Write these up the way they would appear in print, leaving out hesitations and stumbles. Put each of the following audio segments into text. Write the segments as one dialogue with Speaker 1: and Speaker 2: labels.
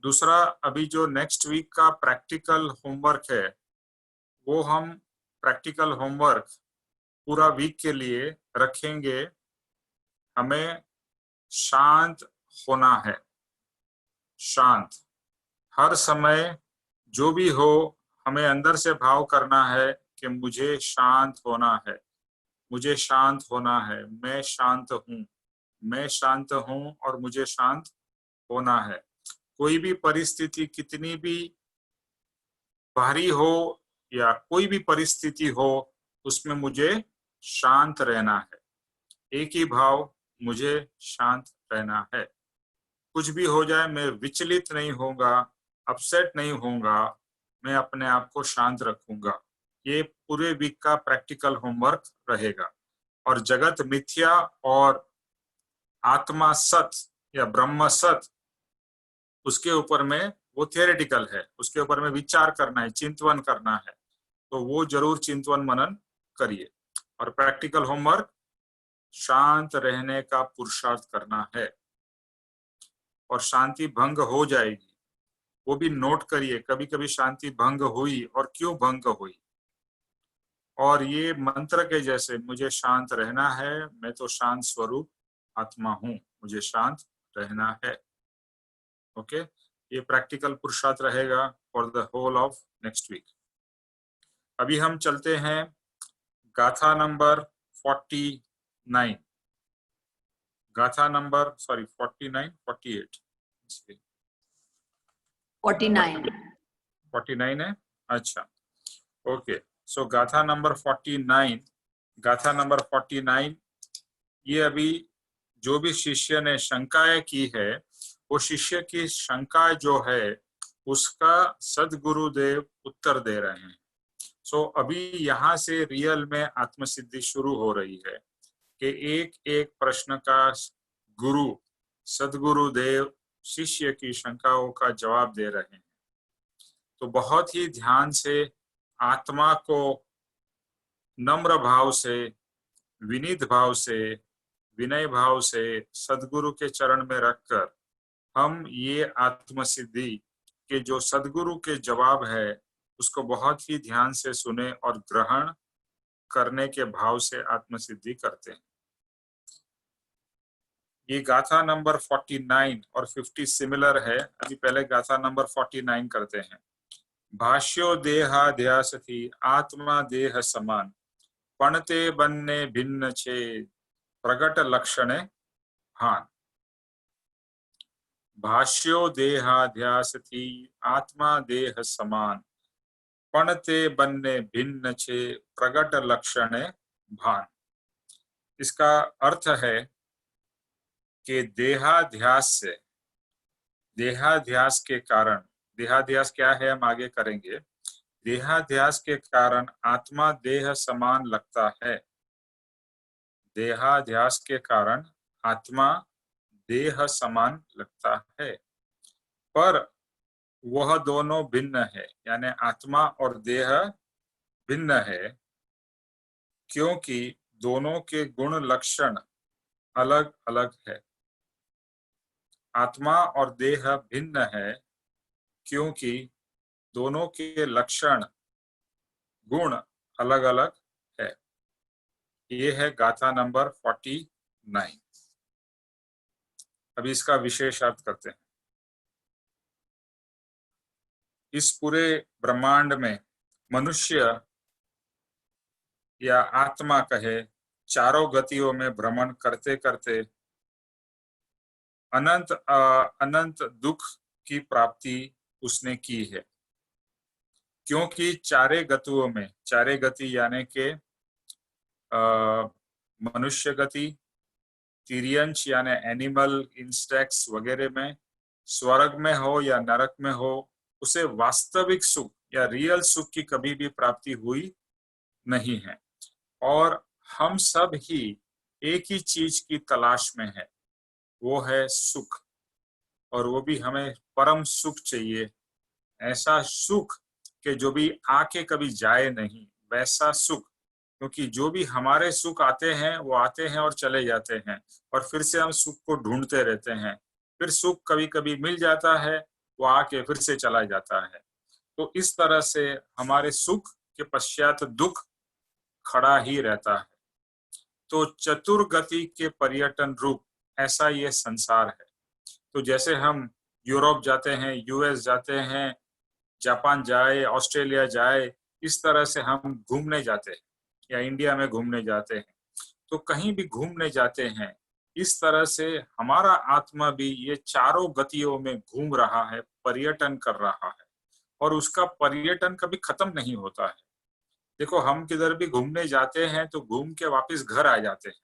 Speaker 1: दूसरा, अभी जो नेक्स्ट वीक का प्रैक्टिकल होमवर्क है, वो हम प्रैक्टिकल होमवर्क पूरा वीक के लिए रखेंगे। हमें शांत होना है, शांत हर समय। जो भी हो, हमें अंदर से भाव करना है कि मुझे शांत होना है, मुझे शांत होना है, मैं शांत हूँ, मैं शांत हूँ और मुझे शांत होना है। कोई भी परिस्थिति कितनी भी भारी हो या कोई भी परिस्थिति हो, उसमें मुझे शांत रहना है। एक ही भाव, मुझे शांत रहना है। कुछ भी हो जाए, मैं विचलित नहीं होगा, अपसेट नहीं होगा, मैं अपने आप को शांत रखूंगा। ये पूरे वीक का प्रैक्टिकल होमवर्क रहेगा। और जगत मिथ्या और आत्मा सत्य या ब्रह्म सत्य, उसके ऊपर में वो थियोरेटिकल है, उसके ऊपर में विचार करना है, चिंतन करना है। तो वो जरूर चिंतन मनन करिए। और प्रैक्टिकल होमवर्क, शांत रहने का पुरुषार्थ करना है। और शांति भंग हो जाएगी, वो भी नोट करिए, कभी कभी शांति भंग हुई और क्यों भंग हुई। और ये मंत्र के जैसे, मुझे शांत रहना है, मैं तो शांत स्वरूप आत्मा हूँ, मुझे शांत रहना है। ओके, ये प्रैक्टिकल पुरुषार्थ रहेगा for the whole of next week. अभी हम चलते हैं गाथा नंबर 49, गाथा नंबर 49 48 49 है। अच्छा, ओके। सो गाथा नंबर 49, गाथा नंबर 49, ये अभी जो भी शिष्य ने शंकाएं की है, वो शिष्य की शंका जो है उसका सदगुरुदेव उत्तर दे रहे हैं। सो अभी यहाँ से रियल में आत्मसिद्धि शुरू हो रही है कि एक एक प्रश्न का गुरु सदगुरुदेव शिष्य की शंकाओं का जवाब दे रहे हैं। तो बहुत ही ध्यान से आत्मा को नम्र भाव से, विनीत भाव से, विनय भाव से सदगुरु के चरण में रखकर हम ये आत्मसिद्धि के जो सदगुरु के जवाब है उसको बहुत ही ध्यान से सुने और ग्रहण करने के भाव से आत्मसिद्धि करते हैं। ये गाथा नंबर 49 और 50 सिमिलर है। अभी पहले गाथा नंबर 49 करते हैं। भाष्यो देहाध्यास थी आत्मा देह समान, पणते बन्ने भिन्न छे प्रगट लक्षणे भान। भाष्यो देहाध्यास थी आत्मा देह समान, पणते बन्ने भिन्न छे प्रगट लक्षणे भान। इसका अर्थ है कि देहाध्यास से, देहाध्यास के कारण, देहाध्यास क्या है हम आगे करेंगे, देहाध्यास के कारण आत्मा देह समान लगता है। देहाध्यास के कारण आत्मा देह समान लगता है, पर वह दोनों भिन्न है, यानी आत्मा और देह भिन्न है, क्योंकि दोनों के गुण लक्षण अलग अलग है। आत्मा और देह भिन्न है क्योंकि दोनों के लक्षण, गुण अलग अलग है। ये है गाथा नंबर 49। अभी इसका विशेषार्थ करते हैं। इस पूरे ब्रह्मांड में मनुष्य या आत्मा कहे, चारों गतियों में भ्रमण करते करते अनंत दुख की प्राप्ति उसने की है। क्योंकि चारे गतियों में, चारे गति यानी के मनुष्य गति, तिर्यंश यानी एनिमल, इंसेक्ट्स वगैरह में, स्वर्ग में हो या नरक में हो, उसे वास्तविक सुख या रियल सुख की कभी भी प्राप्ति हुई नहीं है। और हम सब ही एक ही चीज की तलाश में है, वो है सुख। और वो भी हमें परम सुख चाहिए, ऐसा सुख कि जो भी आके कभी जाए नहीं, वैसा सुख। क्योंकि जो भी हमारे सुख आते हैं वो आते हैं और चले जाते हैं, और फिर से हम सुख को ढूंढते रहते हैं। फिर सुख कभी कभी मिल जाता है, वो आके फिर से चला जाता है। तो इस तरह से हमारे सुख के पश्चात दुख खड़ा ही रहता है। तो चतुर्गति के पर्यटन रूप ऐसा ये संसार है। तो जैसे हम यूरोप जाते हैं, यूएस जाते हैं, जापान जाए, ऑस्ट्रेलिया जाए, इस तरह से हम घूमने जाते हैं, या इंडिया में घूमने जाते हैं, तो कहीं भी घूमने जाते हैं, इस तरह से हमारा आत्मा भी ये चारों गतियों में घूम रहा है, पर्यटन कर रहा है, और उसका पर्यटन कभी खत्म नहीं होता है। देखो, हम किधर भी घूमने जाते हैं तो घूम के वापस घर आ जाते हैं।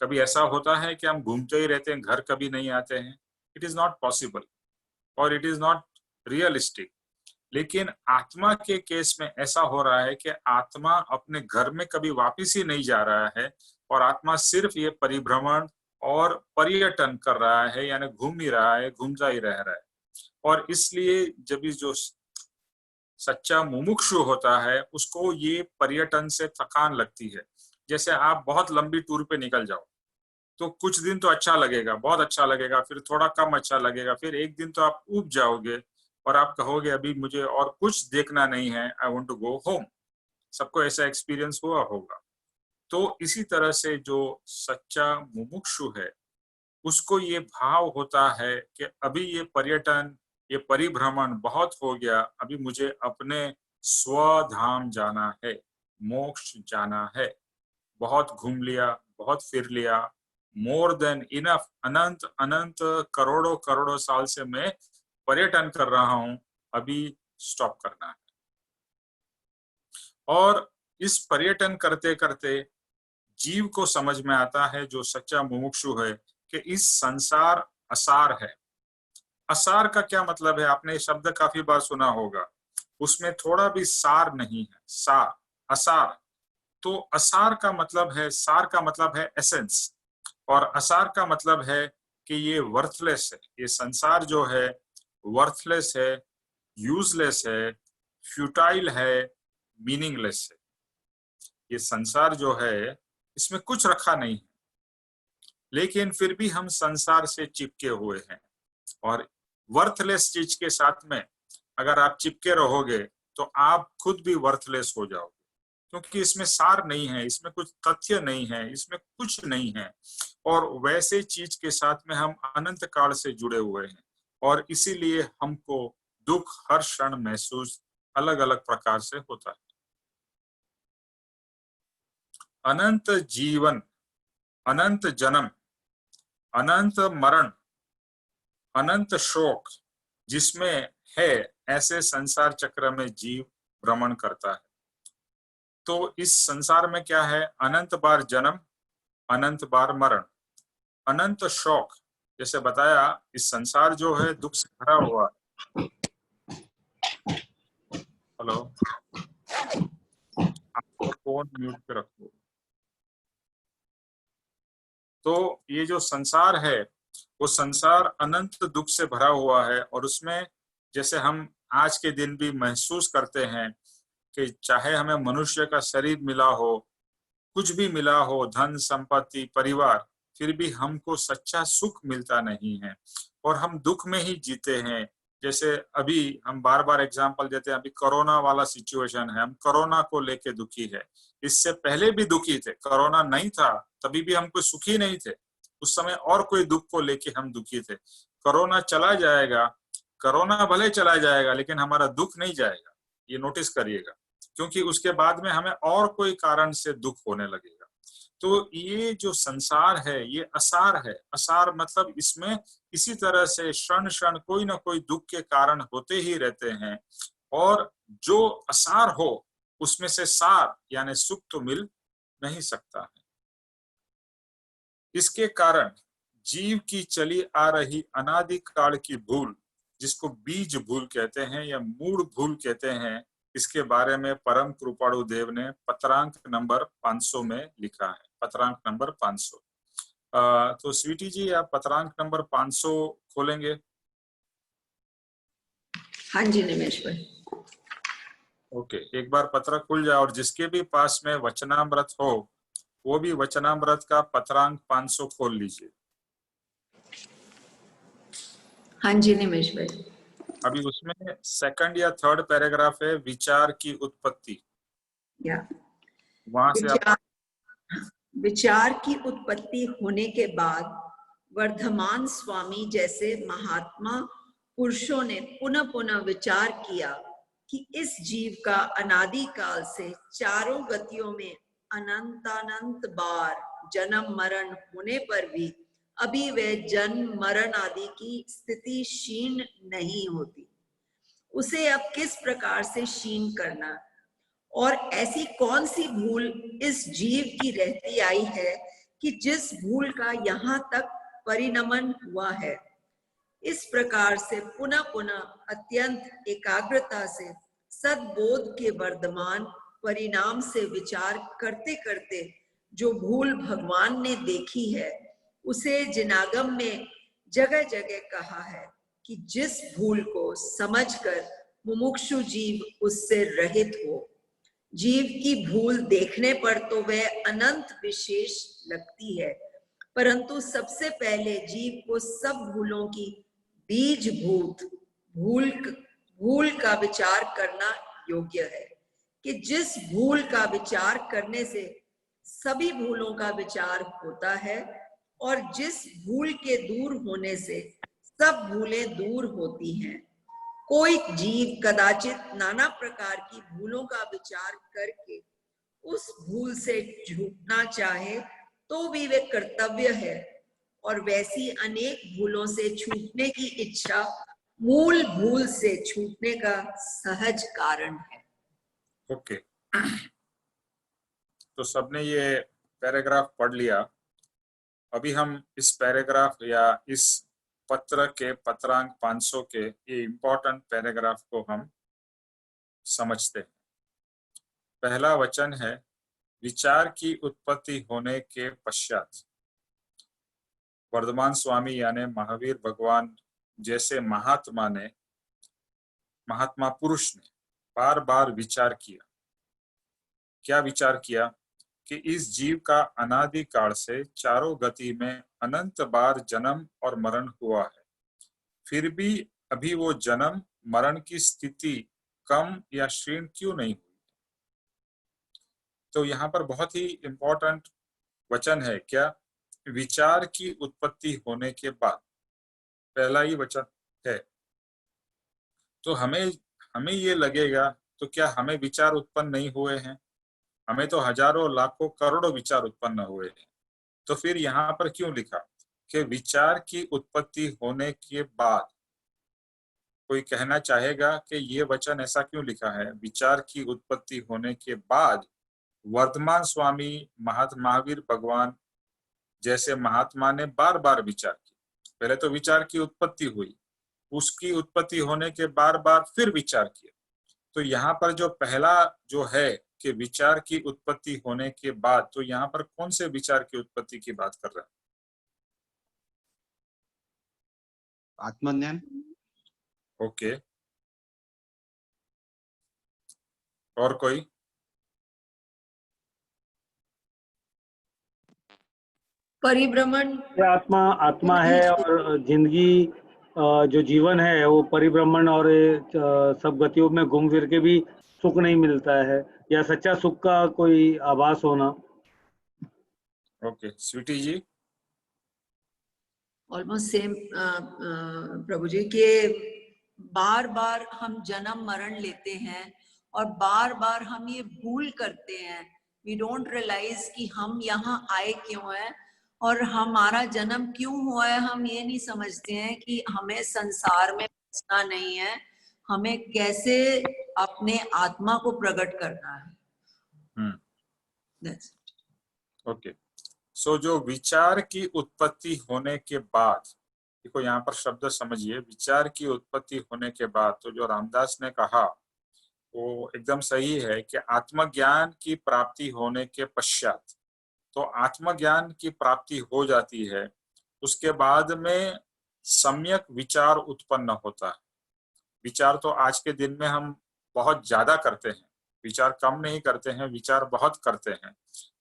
Speaker 1: कभी ऐसा होता है कि हम घूमते ही रहते हैं, घर कभी नहीं आते हैं? इट इज नॉट पॉसिबल और इट इज नॉट रियलिस्टिक। लेकिन आत्मा के केस में ऐसा हो रहा है कि आत्मा अपने घर में कभी वापस ही नहीं जा रहा है, और आत्मा सिर्फ ये परिभ्रमण और पर्यटन कर रहा है, यानी घूम ही रहा है, घूमता ही रह रहा है। और इसलिए जब ये जो सच्चा मुमुक्षु होता है, उसको ये पर्यटन से थकान लगती है। जैसे आप बहुत लंबी टूर पे निकल जाओ, तो कुछ दिन तो अच्छा लगेगा, बहुत अच्छा लगेगा, फिर थोड़ा कम अच्छा लगेगा, फिर एक दिन तो आप ऊब जाओगे और आप कहोगे अभी मुझे और कुछ देखना नहीं है, I want to go home. सबको ऐसा एक्सपीरियंस हुआ होगा। तो इसी तरह से जो सच्चा मुमुक्षु है, उसको ये भाव होता है कि अभी ये पर्यटन, ये परिभ्रमण बहुत हो गया, अभी मुझे अपने स्वधाम जाना है, मोक्ष जाना है। बहुत घूम लिया, बहुत फिर लिया, मोर देन इनफ, अनंत अनंत करोड़ों करोड़ों साल से मैं पर्यटन कर रहा हूं, अभी स्टॉप करना है। और इस पर्यटन करते करते जीव को समझ में आता है, जो सच्चा मुमुक्षु है, कि इस संसार असार है। असार का क्या मतलब है? आपने ये शब्द काफी बार सुना होगा, उसमें थोड़ा भी सार नहीं है। सार, असार। तो असार का मतलब है, सार का मतलब है एसेंस, और असार का मतलब है कि ये वर्थलेस है। ये संसार जो है वर्थलेस है, यूजलेस है, फ्यूटाइल है, मीनिंगलेस है। ये संसार जो है, इसमें कुछ रखा नहीं है, लेकिन फिर भी हम संसार से चिपके हुए हैं। और वर्थलेस चीज के साथ में अगर आप चिपके रहोगे तो आप खुद भी वर्थलेस हो जाओगे, क्योंकि इसमें सार नहीं है, इसमें कुछ तथ्य नहीं है, इसमें कुछ नहीं है। और वैसे चीज के साथ में हम अनंत काल से जुड़े हुए हैं, और इसीलिए हमको दुख हर क्षण महसूस अलग अलग प्रकार से होता है। अनंत जीवन, अनंत जन्म, अनंत मरण, अनंत शोक जिसमें है, ऐसे संसार चक्र में जीव भ्रमण करता है। तो इस संसार में क्या है? अनंत बार जन्म, अनंत बार मरण, अनंत शोक। जैसे बताया, इस संसार जो है दुख से भरा हुआ। हेलो, आपको फोन म्यूट पे रखो। तो ये जो संसार है, वो संसार अनंत दुख से भरा हुआ है, और उसमें जैसे हम आज के दिन भी महसूस करते हैं कि चाहे हमें मनुष्य का शरीर मिला हो, कुछ भी मिला हो, धन संपत्ति परिवार, फिर भी हमको सच्चा सुख मिलता नहीं है, और हम दुख में ही जीते हैं। जैसे अभी हम बार बार एग्जांपल देते हैं, अभी कोरोना वाला सिचुएशन है, हम कोरोना को लेके दुखी है। इससे पहले भी दुखी थे, कोरोना नहीं था तभी भी हम कोई सुखी नहीं थे, उस समय और कोई दुख को लेके हम दुखी थे। कोरोना चला जाएगा, कोरोना भले चला जाएगा, लेकिन हमारा दुख नहीं जाएगा, ये नोटिस करिएगा, क्योंकि उसके बाद में हमें और कोई कारण से दुख होने लगेगा। तो ये जो संसार है, ये असार है। असार मतलब इसमें इसी तरह से क्षण क्षण कोई ना कोई दुख के कारण होते ही रहते हैं, और जो असार हो उसमें से सार यानी सुख तो मिल नहीं सकता है। इसके कारण जीव की चली आ रही अनादिकाल की भूल, जिसको बीज भूल कहते हैं या मूड भूल कहते हैं, इसके बारे में परम कृपाणु देव ने पत्रांक नंबर 500 में लिखा है। पत्रांक नंबर 500। तो स्वीटी जी, आप पत्रांक नंबर 500 खोलेंगे?
Speaker 2: हाँ जी निमेश भाई।
Speaker 1: ओके, एक बार पत्र खुल जाए, और जिसके भी पास में वचनामृत हो वो भी वचनामृत का पत्रांक 500 खोल लीजिए।
Speaker 2: हाँ जी निमेश भाई।
Speaker 1: अभी उसमें सेकंड या थर्ड पैराग्राफ है विचार की उत्पत्ति,
Speaker 2: या
Speaker 1: वहां से आप
Speaker 2: विचार की उत्पत्ति होने के बाद वर्धमान स्वामी जैसे महात्मा पुरुषों ने पुनः पुनः विचार किया कि इस जीव का अनादि काल से चारों गतियों में अनंतानंत बार जन्म मरण होने पर भी अभी वह जन्म मरण आदि की स्थिति क्षीण नहीं होती, उसे अब किस प्रकार से क्षीण करना और ऐसी कौन सी भूल इस जीव की रहती आई है कि जिस भूल का यहाँ तक परिणमन हुआ है। इस प्रकार से पुनः पुनः अत्यंत एकाग्रता से सद्बोध के वर्धमान परिणाम से विचार करते करते जो भूल भगवान ने देखी है, उसे जिनागम में जगह जगह कहा है कि जिस भूल को समझकर मुमुक्षु जीव उससे रहित हो। जीव की भूल देखने पर तो वह अनंत विशेष लगती है, परंतु सबसे पहले जीव को सब भूलों की बीजभूत भूल का विचार करना योग्य है कि जिस भूल का विचार करने से सभी भूलों का विचार होता है और जिस भूल के दूर होने से सब भूलें दूर होती हैं। कोई जीव कदाचित नाना प्रकार की भूलों का विचार करके उस भूल से छूटना चाहे तो भी वे कर्तव्य है, और वैसी अनेक भूलों से छूटने की इच्छा मूल भूल से छूटने का सहज कारण है।
Speaker 1: ओके, तो सबने ये पैराग्राफ पढ़ लिया। अभी हम इस पैराग्राफ या इस पत्र के पत्रांक 500 के ये इंपॉर्टेंट पैराग्राफ को हम समझते हैं। पहला वचन है विचार की उत्पत्ति होने के पश्चात वर्धमान स्वामी यानी महावीर भगवान जैसे महात्मा पुरुष ने बार बार विचार किया। क्या विचार किया? कि इस जीव का अनादि काल से चारों गति में अनंत बार जन्म और मरण हुआ है, फिर भी अभी वो जन्म मरण की स्थिति कम या क्षीण क्यों नहीं हुई। तो यहाँ पर बहुत ही इंपॉर्टेंट वचन है। क्या? विचार की उत्पत्ति होने के बाद, पहला ही वचन है। तो हमें ये लगेगा तो क्या हमें विचार उत्पन्न नहीं हुए हैं? हमें तो हजारों लाखों करोड़ों विचार उत्पन्न हुए हैं। तो फिर यहाँ पर क्यों लिखा कि विचार की उत्पत्ति होने के बाद? कोई कहना चाहेगा कि ये वचन ऐसा क्यों लिखा है? विचार की उत्पत्ति होने के बाद वर्धमान स्वामी महावीर भगवान जैसे महात्मा ने बार बार विचार किया। पहले तो विचार की उत्पत्ति हुई, उसकी उत्पत्ति होने के बार बार फिर विचार किया। तो यहाँ पर जो पहला जो है कि विचार की उत्पत्ति होने के बाद, तो यहाँ पर कौन से विचार की उत्पत्ति की बात कर रहा है?
Speaker 3: आत्मज्ञान।
Speaker 1: ओके, और कोई?
Speaker 2: परिभ्रमण
Speaker 4: आत्मा है और जिंदगी जो जीवन है वो परिभ्रमण और सब गतियों में घूम फिर के भी सुख नहीं मिलता है, या सच्चा सुख का कोई आभास होना।
Speaker 1: ओके, स्वीटी जी।
Speaker 2: ऑलमोस्ट सेम प्रभु जी के बार बार हम जन्म मरण लेते हैं और बार बार हम ये भूल करते हैं। वी डोंट रियलाइज कि हम यहाँ आए क्यों हैं और हमारा जन्म क्यों हुआ है। हम ये नहीं समझते हैं कि हमें संसार में बसना नहीं है, हमें कैसे अपने आत्मा को प्रकट करना है।
Speaker 1: ओके, सो जो विचार की उत्पत्ति होने के बाद, देखो यहाँ पर शब्द समझिए, विचार की उत्पत्ति होने के बाद, तो जो रामदास ने कहा वो एकदम सही है कि आत्मज्ञान की प्राप्ति होने के पश्चात, तो आत्मज्ञान की प्राप्ति हो जाती है, उसके बाद में सम्यक विचार उत्पन्न होता है। विचार तो आज के दिन में हम बहुत ज्यादा करते हैं, विचार कम नहीं करते हैं, विचार बहुत करते हैं,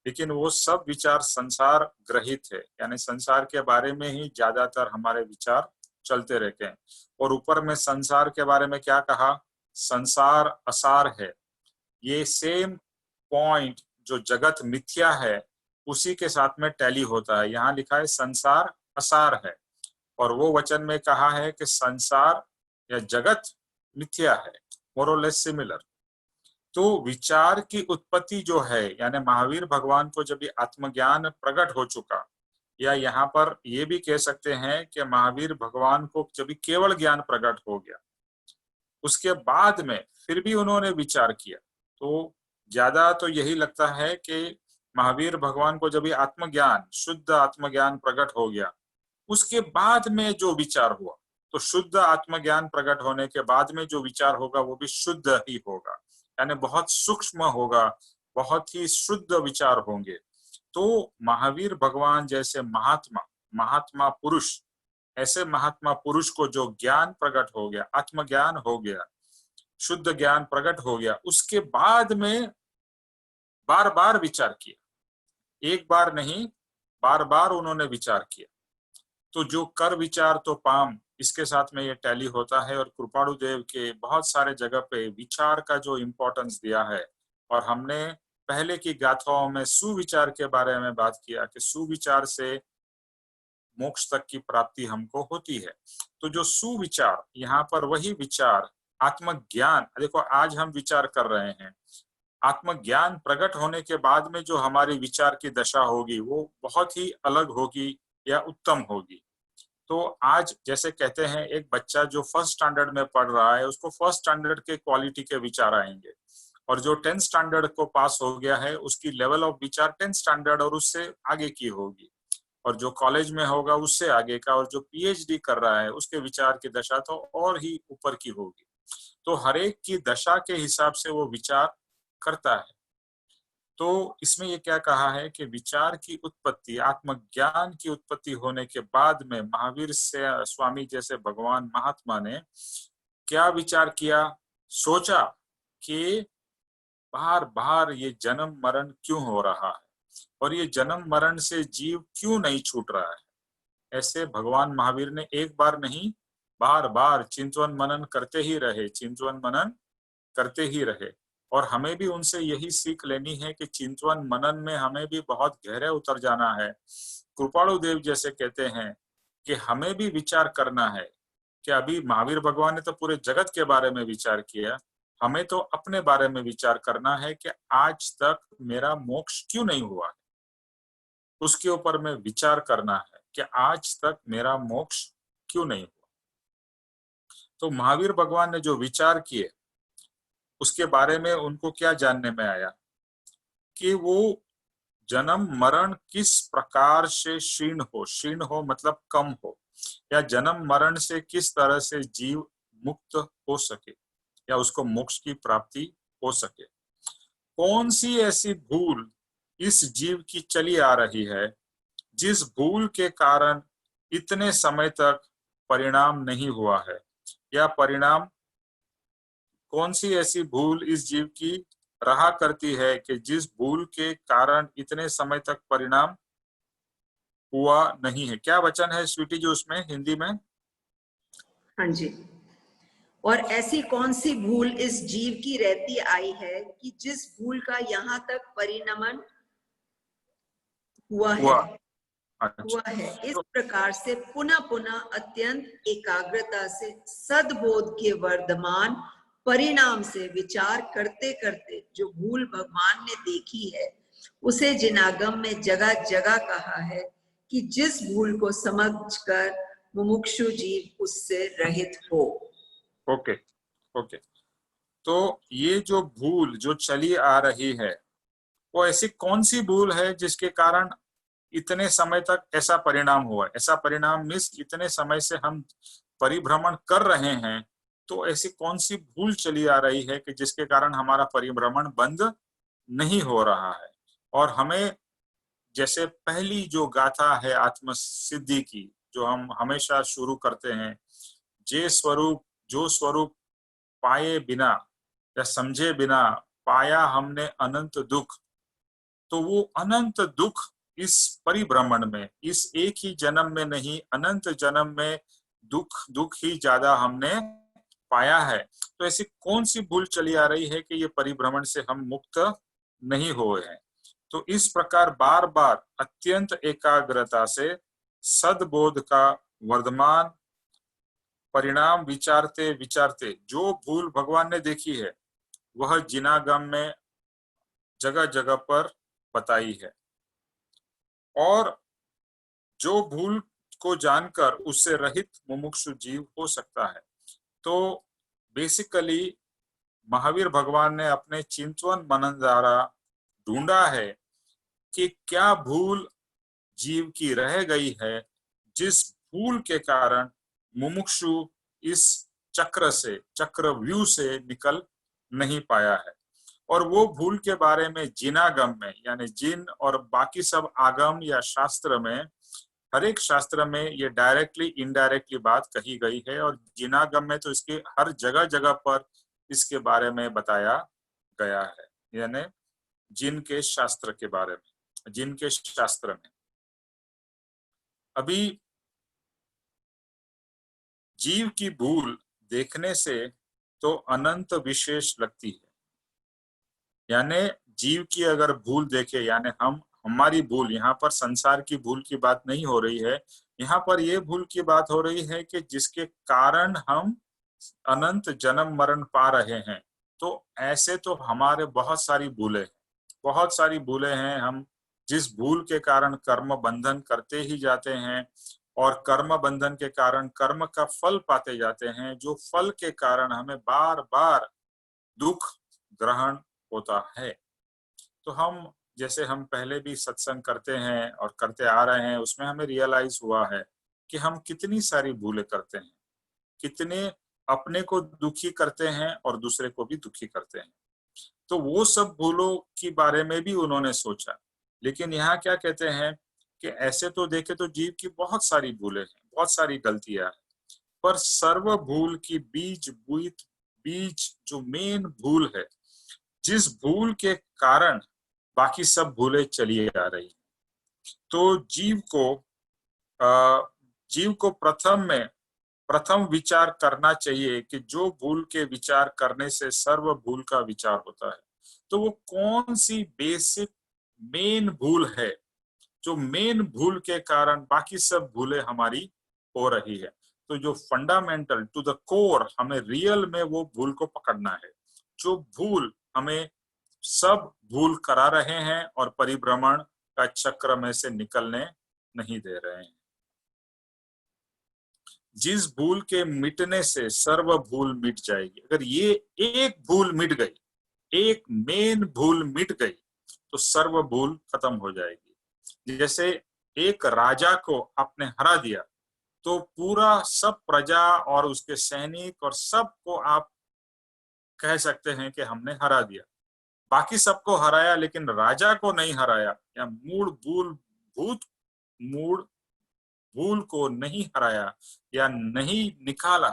Speaker 1: लेकिन वो सब विचार संसार ग्रहित है, यानी संसार के बारे में ही ज्यादातर हमारे विचार चलते रहते हैं। और ऊपर में संसार के बारे में क्या कहा, संसार असार है। ये सेम पॉइंट जो जगत मिथ्या है उसी के साथ में टैली होता है। यहाँ लिखा है संसार असार है, और वो वचन में कहा है कि संसार या जगत मिथ्या है, मोर और लेस सिमिलर। तो विचार की उत्पत्ति जो है, यानी महावीर भगवान को जब ये आत्मज्ञान प्रकट हो चुका, या यहाँ पर ये भी कह सकते हैं कि महावीर भगवान को जब केवल ज्ञान प्रकट हो गया, उसके बाद में फिर भी उन्होंने विचार किया। तो ज्यादा तो यही लगता है कि महावीर भगवान को जब आत्मज्ञान, शुद्ध आत्मज्ञान प्रकट हो गया, उसके बाद में जो विचार हुआ, तो शुद्ध आत्मज्ञान प्रकट होने के बाद में जो विचार होगा वो भी शुद्ध ही होगा, यानी बहुत सूक्ष्म होगा, बहुत ही शुद्ध विचार होंगे। तो महावीर भगवान जैसे महात्मा पुरुष, ऐसे महात्मा पुरुष को जो ज्ञान प्रकट हो गया, आत्मज्ञान हो गया, शुद्ध ज्ञान प्रकट हो गया, उसके बाद में बार बार विचार किया, एक बार नहीं बार बार उन्होंने विचार किया। तो जो कर विचार तो पाम, इसके साथ में ये टैली होता है। और कृपाणु देव के बहुत सारे जगह पे विचार का जो इम्पोर्टेंस दिया है, और हमने पहले की गाथाओं में सुविचार के बारे में बात किया कि सुविचार से मोक्ष तक की प्राप्ति हमको होती है। तो जो सुविचार, यहाँ पर वही विचार, आत्मज्ञान, देखो आज हम विचार कर रहे हैं, आत्मज्ञान प्रकट होने के बाद में जो हमारी विचार की दशा होगी वो बहुत ही अलग होगी या उत्तम होगी। तो आज जैसे कहते हैं, एक बच्चा जो फर्स्ट स्टैंडर्ड में पढ़ रहा है उसको फर्स्ट स्टैंडर्ड के क्वालिटी के विचार आएंगे, और जो 10th स्टैंडर्ड को पास हो गया है उसकी लेवल ऑफ विचार 10th स्टैंडर्ड और उससे आगे की होगी, और जो कॉलेज में होगा उससे आगे का, और जो पीएचडी कर रहा है उसके विचार की दशा तो और ही ऊपर की होगी। तो हर एक की दशा के हिसाब से वो विचार करता है। तो इसमें ये क्या कहा है कि विचार की उत्पत्ति, आत्मज्ञान की उत्पत्ति होने के बाद में महावीर से स्वामी जैसे भगवान महात्मा ने क्या विचार किया, सोचा कि बार बार ये जन्म मरण क्यों हो रहा है, और ये जन्म मरण से जीव क्यों नहीं छूट रहा है। ऐसे भगवान महावीर ने एक बार नहीं बार बार चिंतन मनन करते ही रहे, चिंतन मनन करते ही रहे। और हमें भी उनसे यही सीख लेनी है कि चिंतन मनन में हमें भी बहुत गहरे उतर जाना है। कृपाणु देव जैसे कहते हैं कि हमें भी विचार करना है कि अभी महावीर भगवान ने तो पूरे जगत के बारे में विचार किया, हमें तो अपने बारे में विचार करना है कि आज तक मेरा मोक्ष क्यों नहीं हुआ है, उसके ऊपर में विचार करना है कि आज तक मेरा मोक्ष क्यों नहीं हुआ। तो महावीर भगवान ने जो विचार किए उसके बारे में उनको क्या जानने में आया कि वो जन्म मरण किस प्रकार से क्षीण हो मतलब कम हो, या जन्म मरण से किस तरह से जीव मुक्त हो सके या उसको मोक्ष की प्राप्ति हो सके। कौन सी ऐसी भूल इस जीव की चली आ रही है जिस भूल के कारण इतने समय तक परिणाम नहीं हुआ है, या परिणाम कौन सी ऐसी भूल इस जीव की रहा करती है कि जिस भूल के कारण इतने समय तक परिणाम हुआ नहीं है। क्या वचन है स्वीटी जी उसमें हिंदी में?
Speaker 2: हाँ जी। और ऐसी कौन सी भूल इस जीव की रहती आई है कि जिस भूल का यहाँ तक परिणमन हुआ है। इस प्रकार से पुनः पुनः अत्यंत एकाग्रता से सद्बोध के वर्धमान परिणाम से विचार करते करते जो भूल भगवान ने देखी है उसे जिनागम में जगह जगह कहा है कि जिस भूल को समझकर मुमुक्षु जीव उससे रहित हो।
Speaker 1: ओके। तो ये जो भूल जो चली आ रही है वो ऐसी कौन सी भूल है जिसके कारण इतने समय तक ऐसा परिणाम हुआ? ऐसा परिणाम मीन्स इतने समय से हम परिभ्रमण कर रहे हैं, तो ऐसी कौन सी भूल चली आ रही है कि जिसके कारण हमारा परिभ्रमण बंद नहीं हो रहा है। और हमें जैसे पहली जो गाथा है आत्म सिद्धि की, जो हम हमेशा शुरू करते हैं, जो स्वरूप पाए बिना या समझे बिना पाया हमने अनंत दुख, तो वो अनंत दुख इस परिभ्रमण में, इस एक ही जन्म में नहीं अनंत जन्म में दुख ही ज्यादा हमने पाया है। तो ऐसी कौन सी भूल चली आ रही है कि ये परिभ्रमण से हम मुक्त नहीं हुए हैं। तो इस प्रकार बार बार अत्यंत एकाग्रता से सद्बोध का वर्धमान परिणाम विचारते विचारते जो भूल भगवान ने देखी है वह जिनागम में जगह जगह पर बताई है, और जो भूल को जानकर उससे रहित मुमुक्षु जीव हो सकता है। तो बेसिकली महावीर भगवान ने अपने चिंतन मनन द्वारा ढूंढा है कि क्या भूल जीव की रह गई है, जिस भूल के कारण मुमुक्षु इस चक्रव्यूह से निकल नहीं पाया है। और वो भूल के बारे में जिनागम में, यानी जिन और बाकी सब आगम या शास्त्र में, हर एक शास्त्र में ये डायरेक्टली इनडायरेक्टली बात कही गई है, और जिनागम में तो इसके हर जगह जगह पर इसके बारे में बताया गया है, यानी जिन के शास्त्र के बारे में, जिन के शास्त्र में। अभी जीव की भूल देखने से तो अनंत विशेष लगती है, यानी जीव की अगर भूल देखे, यानी हमारी भूल, यहाँ पर संसार की भूल की बात नहीं हो रही है, यहाँ पर ये भूल की बात हो रही है कि जिसके कारण हम अनंत जन्म मरण पा रहे हैं। तो ऐसे तो हमारे बहुत सारी भूलें हैं। हम जिस भूल के कारण कर्म बंधन करते ही जाते हैं, और कर्म बंधन के कारण कर्म का फल पाते जाते हैं, जो फल के कारण हमें बार बार दुख ग्रहण होता है। तो हम पहले भी सत्संग करते हैं और करते आ रहे हैं, उसमें हमें रियलाइज हुआ है कि हम कितनी सारी भूलें करते हैं, कितने अपने को दुखी करते हैं और दूसरे को भी दुखी करते हैं। तो वो सब भूलों के बारे में भी उन्होंने सोचा। लेकिन यहाँ क्या कहते हैं कि ऐसे तो देखे तो जीव की बहुत सारी भूलें हैं, बहुत सारी गलतियां हैं, पर सर्व भूल की बीज जो मेन भूल है, जिस भूल के कारण बाकी सब भूलें चली आ रही, तो जीव को प्रथम विचार करना चाहिए कि जो भूल के विचार करने से सर्व भूल का विचार होता है, तो वो कौन सी बेसिक मेन भूल है, जो मेन भूल के कारण बाकी सब भूलें हमारी हो रही है। तो जो फंडामेंटल टू द कोर, हमें रियल में वो भूल को पकड़ना है, जो भूल हमें सब भूल करा रहे हैं और परिभ्रमण का चक्र में से निकलने नहीं दे रहे हैं। जिस भूल के मिटने से सर्व भूल मिट जाएगी। अगर ये एक भूल मिट गई, एक मेन भूल मिट गई, तो सर्व भूल खत्म हो जाएगी। जैसे एक राजा को आपने हरा दिया, तो पूरा सब प्रजा और उसके सैनिक और सबको आप कह सकते हैं कि हमने हरा दिया। बाकी सबको हराया लेकिन राजा को नहीं हराया, या मूल भूल को नहीं हराया या नहीं निकाला,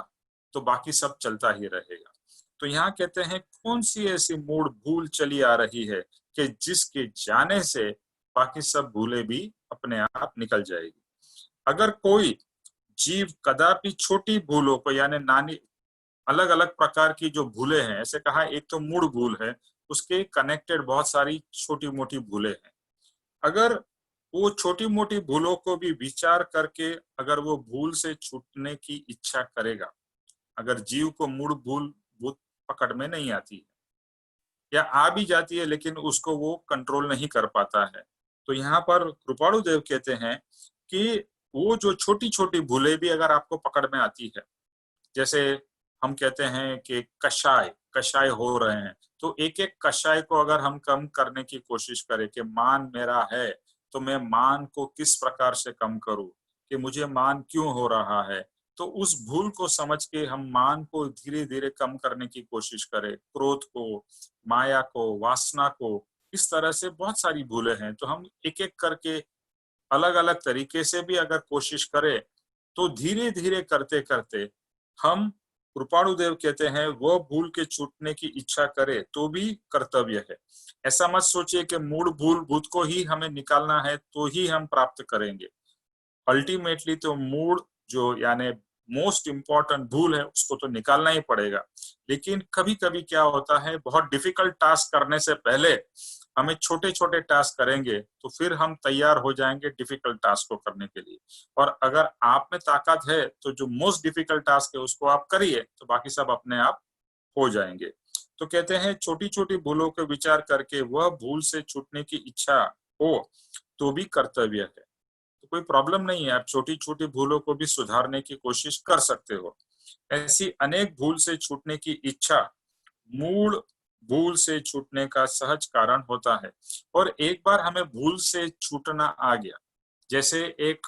Speaker 1: तो बाकी सब चलता ही रहेगा। तो यहाँ कहते हैं कौन सी ऐसी मूल भूल चली आ रही है कि जिसके जाने से बाकी सब भूलें भी अपने आप निकल जाएगी। अगर कोई जीव कदापि छोटी भूलों को, यानी नानी अलग अलग प्रकार की जो भूलें हैं, ऐसे कहा एक तो मूल भूल है, उसके कनेक्टेड बहुत सारी छोटी मोटी भूलें हैं। अगर वो छोटी मोटी भूलों को भी विचार करके अगर वो भूल से छूटने की इच्छा करेगा, अगर जीव को मूल भूल पकड़ में नहीं आती है या आ भी जाती है लेकिन उसको वो कंट्रोल नहीं कर पाता है, तो यहाँ पर कृपाणु देव कहते हैं कि वो जो छोटी छोटी भूलें भी अगर आपको पकड़ में आती है, जैसे हम कहते हैं कि कषाय हो रहे हैं, तो एक एक कषाय को अगर हम कम करने की कोशिश करें कि मान मेरा है तो मैं मान को किस प्रकार से कम करूं, कि मुझे मान क्यों हो रहा है, तो उस भूल को समझ के हम मान को धीरे धीरे कम करने की कोशिश करें, क्रोध को, माया को, वासना को, इस तरह से बहुत सारी भूलें हैं। तो हम एक एक करके अलग अलग तरीके से भी अगर कोशिश करें तो धीरे धीरे करते करते हम, कृपाणु देव कहते हैं, वो भूल के छूटने की इच्छा करे तो भी कर्तव्य है। ऐसा मत सोचिए कि मूल भूत को ही हमें निकालना है तो ही हम प्राप्त करेंगे। अल्टीमेटली तो मूल जो यानी मोस्ट इम्पोर्टेंट भूल है उसको तो निकालना ही पड़ेगा। लेकिन कभी कभी क्या होता है, बहुत डिफिकल्ट टास्क करने से पहले हमें छोटे छोटे टास्क करेंगे तो फिर हम तैयार हो जाएंगे डिफिकल्ट टास्क को करने के लिए। और अगर आप में ताकत है तो जो मोस्ट डिफिकल्ट टास्क है उसको आप करिए, तो बाकी सब अपने आप हो जाएंगे। तो कहते हैं छोटी छोटी भूलों के विचार करके वह भूल से छूटने की इच्छा हो तो भी कर्तव्य है। तो कोई प्रॉब्लम नहीं है, आप छोटी छोटी भूलों को भी सुधारने की कोशिश कर सकते हो। ऐसी अनेक भूल से छूटने की इच्छा मूल भूल से छूटने का सहज कारण होता है। और एक बार हमें भूल से छूटना आ गया, जैसे एक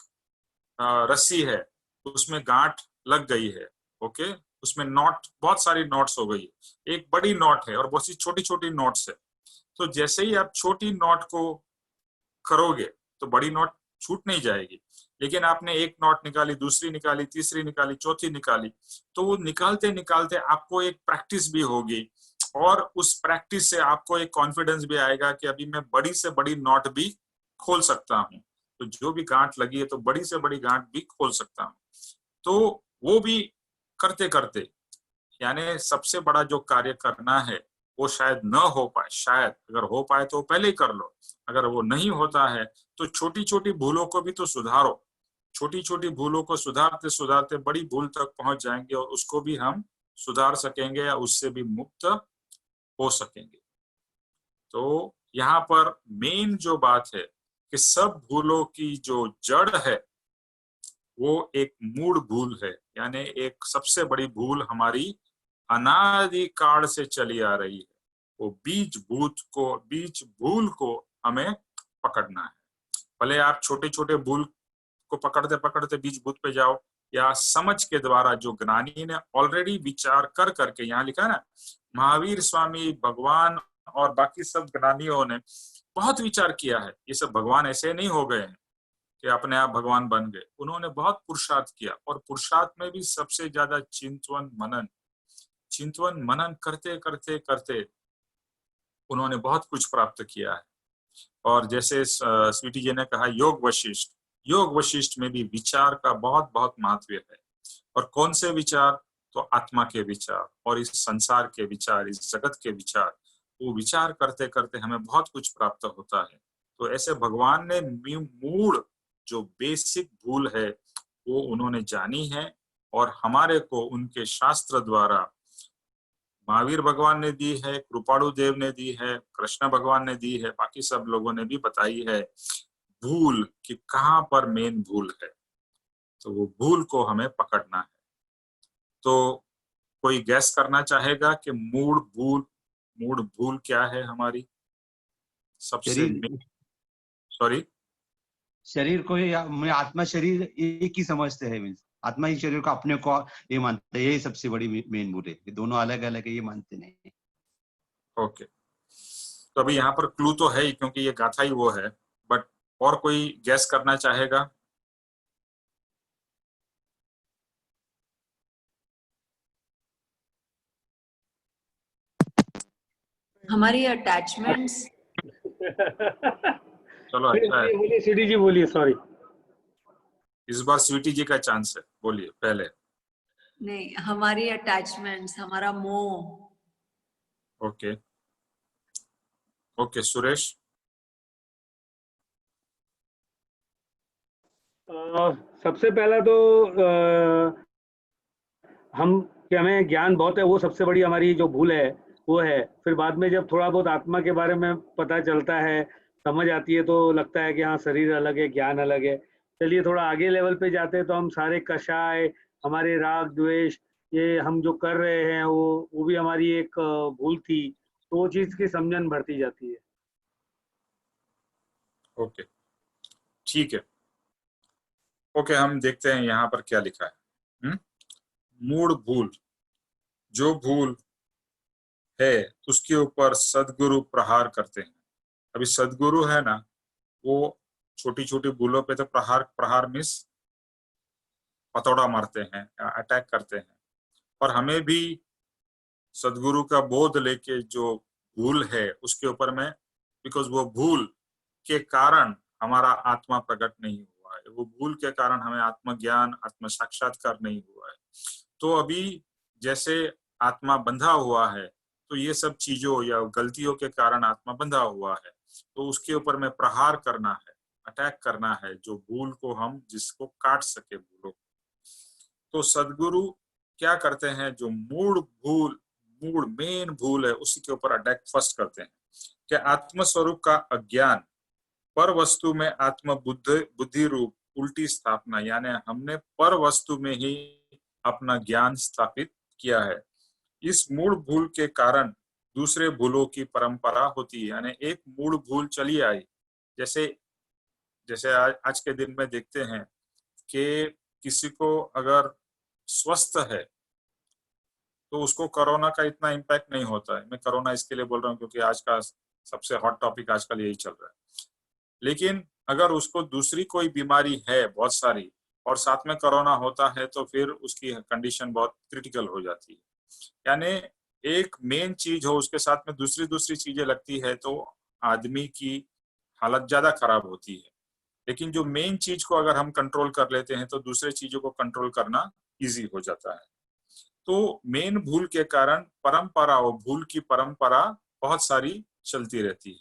Speaker 1: रस्सी है, उसमें गांठ लग गई है, ओके, उसमें नॉट, बहुत सारी नॉट्स हो गई है, एक बड़ी नॉट है और बहुत सी छोटी छोटी नॉट्स है। तो जैसे ही आप छोटी नॉट को करोगे तो बड़ी नॉट छूट नहीं जाएगी। लेकिन आपने एक नॉट निकाली, दूसरी निकाली, तीसरी निकाली, चौथी निकाली, तो वो निकालते निकालते आपको एक प्रैक्टिस भी होगी और उस प्रैक्टिस से आपको एक कॉन्फिडेंस भी आएगा कि अभी मैं बड़ी से बड़ी नॉट भी खोल सकता हूँ। तो जो भी गांठ लगी है तो बड़ी से बड़ी गांठ भी खोल सकता हूँ। तो वो भी करते करते, यानी सबसे बड़ा जो कार्य करना है वो शायद न हो पाए, शायद अगर हो पाए तो पहले ही कर लो, अगर वो नहीं होता है तो छोटी छोटी भूलों को भी तो सुधारो। छोटी छोटी भूलों को सुधारते सुधारते बड़ी भूल तक पहुंच जाएंगे और उसको भी हम सुधार सकेंगे या उससे भी मुक्त हो सकेंगे। तो यहाँ पर मेन जो बात है कि सब भूलों की जो जड़ है वो एक मूल भूल है, यानी एक सबसे बड़ी भूल हमारी अनादि काल से चली आ रही है। वो बीज भूल को हमें पकड़ना है। भले आप छोटे छोटे भूल को पकड़ते पकड़ते बीज भूत पे जाओ, या समझ के द्वारा जो ज्ञानी ने ऑलरेडी विचार कर करके, यहाँ लिखा है ना, महावीर स्वामी, भगवान और बाकी सब ज्ञानियों ने बहुत विचार किया है। ये सब भगवान ऐसे नहीं हो गए हैं कि अपने आप भगवान बन गए, उन्होंने बहुत पुरुषार्थ किया। और पुरुषार्थ में भी सबसे ज्यादा चिंतवन मनन करते करते करते उन्होंने बहुत कुछ प्राप्त किया है। और जैसे स्वीटी जी ने कहा योग वशिष्ठ में भी विचार का बहुत बहुत महत्व है। और कौन से विचार? तो आत्मा के विचार और इस संसार के विचार, इस जगत के विचार। वो विचार करते करते हमें बहुत कुछ प्राप्त होता है। तो ऐसे भगवान ने मूल जो बेसिक भूल है वो उन्होंने जानी है और हमारे को उनके शास्त्र द्वारा महावीर भगवान ने दी है, कृपाणु देव ने दी है, कृष्ण भगवान ने दी है, बाकी सब लोगों ने भी बताई है भूल कि कहाँ पर मेन भूल है। तो वो भूल को हमें पकड़ना है। तो कोई गैस करना चाहेगा कि मूल भूल क्या है हमारी? सबसे सॉरी,
Speaker 3: शरीर को मैं आत्मा शरीर एक ही समझते हैं, मीन्स आत्मा ही शरीर को अपने को ये मानते हैं, यही सबसे बड़ी मेन भूल है। ये दोनों अलग अलग है, ये मानते नहीं।
Speaker 1: ओके, तो अभी यहाँ पर क्लू तो है ही क्योंकि ये गाथा ही वो है, बट और कोई गैस करना चाहेगा?
Speaker 2: हमारी अटैचमेंट्स।
Speaker 1: चलो अच्छा है,
Speaker 4: बोलिए स्वीटी जी, बोलिए, सॉरी।
Speaker 1: इस बार स्वीटी जी का चांस है, बोलिए पहले।
Speaker 2: नहीं, हमारी अटैचमेंट्स, हमारा मोह।
Speaker 1: Okay okay, Suresh.
Speaker 4: सबसे पहला तो हमें ज्ञान बहुत है, वो सबसे बड़ी हमारी जो भूल है वो है। फिर बाद में जब थोड़ा बहुत आत्मा के बारे में पता चलता है, समझ आती है, तो लगता है कि हाँ, शरीर अलग है, ज्ञान अलग है। चलिए थोड़ा आगे लेवल पे जाते हैं तो हम सारे कषाय, हमारे राग द्वेष, ये हम जो कर रहे हैं वो भी हमारी एक भूल थी। तो वो चीज की समझन बढ़ती जाती है।
Speaker 1: ओके, ठीक है। ओके, हम देखते हैं यहाँ पर क्या लिखा है। मूल भूल, जो भूल है उसके ऊपर सदगुरु प्रहार करते हैं। अभी सदगुरु है ना, वो छोटी छोटी भूलों पे तो प्रहार मीन्स हथौड़ा मारते हैं, अटैक करते हैं। और हमें भी सदगुरु का बोध लेके जो भूल है उसके ऊपर में, बिकॉज वो भूल के कारण हमारा आत्मा प्रकट नहीं हुआ है, वो भूल के कारण हमें आत्मज्ञान, आत्म साक्षात्कार नहीं हुआ। हुआ है। तो अभी जैसे आत्मा बंधा हुआ है, तो ये सब चीजों या गलतियों के कारण आत्मा बंधा हुआ है, तो उसके ऊपर में प्रहार करना है, अटैक करना है, जो भूल को हम जिसको काट सके भूलों। तो सदगुरु क्या करते हैं, जो मूल मेन भूल है उसी के ऊपर अटैक फर्स्ट करते हैं। कि आत्म स्वरूप का अज्ञान, पर वस्तु में आत्म बुद्धि रूप उल्टी स्थापना, यानी हमने पर वस्तु में ही अपना ज्ञान स्थापित किया है। इस मूल भूल के कारण दूसरे भूलों की परंपरा होती है, यानी एक मूल भूल चली आई। जैसे आज के दिन में देखते हैं कि किसी को अगर स्वस्थ है तो उसको कोरोना का इतना इम्पैक्ट नहीं होता है। मैं कोरोना इसके लिए बोल रहा हूँ क्योंकि आज का सबसे हॉट टॉपिक आजकल यही चल रहा है। लेकिन अगर उसको दूसरी कोई बीमारी है बहुत सारी और साथ में कोरोना होता है, तो फिर उसकी कंडीशन बहुत क्रिटिकल हो जाती है। यानी एक मेन चीज हो, उसके साथ में दूसरी चीजें लगती है, तो आदमी की हालत ज्यादा खराब होती है। लेकिन जो मेन चीज को अगर हम कंट्रोल कर लेते हैं, तो दूसरे चीजों को कंट्रोल करना इजी हो जाता है। तो मेन भूल के कारण परंपरा और भूल की परंपरा बहुत सारी चलती रहती है।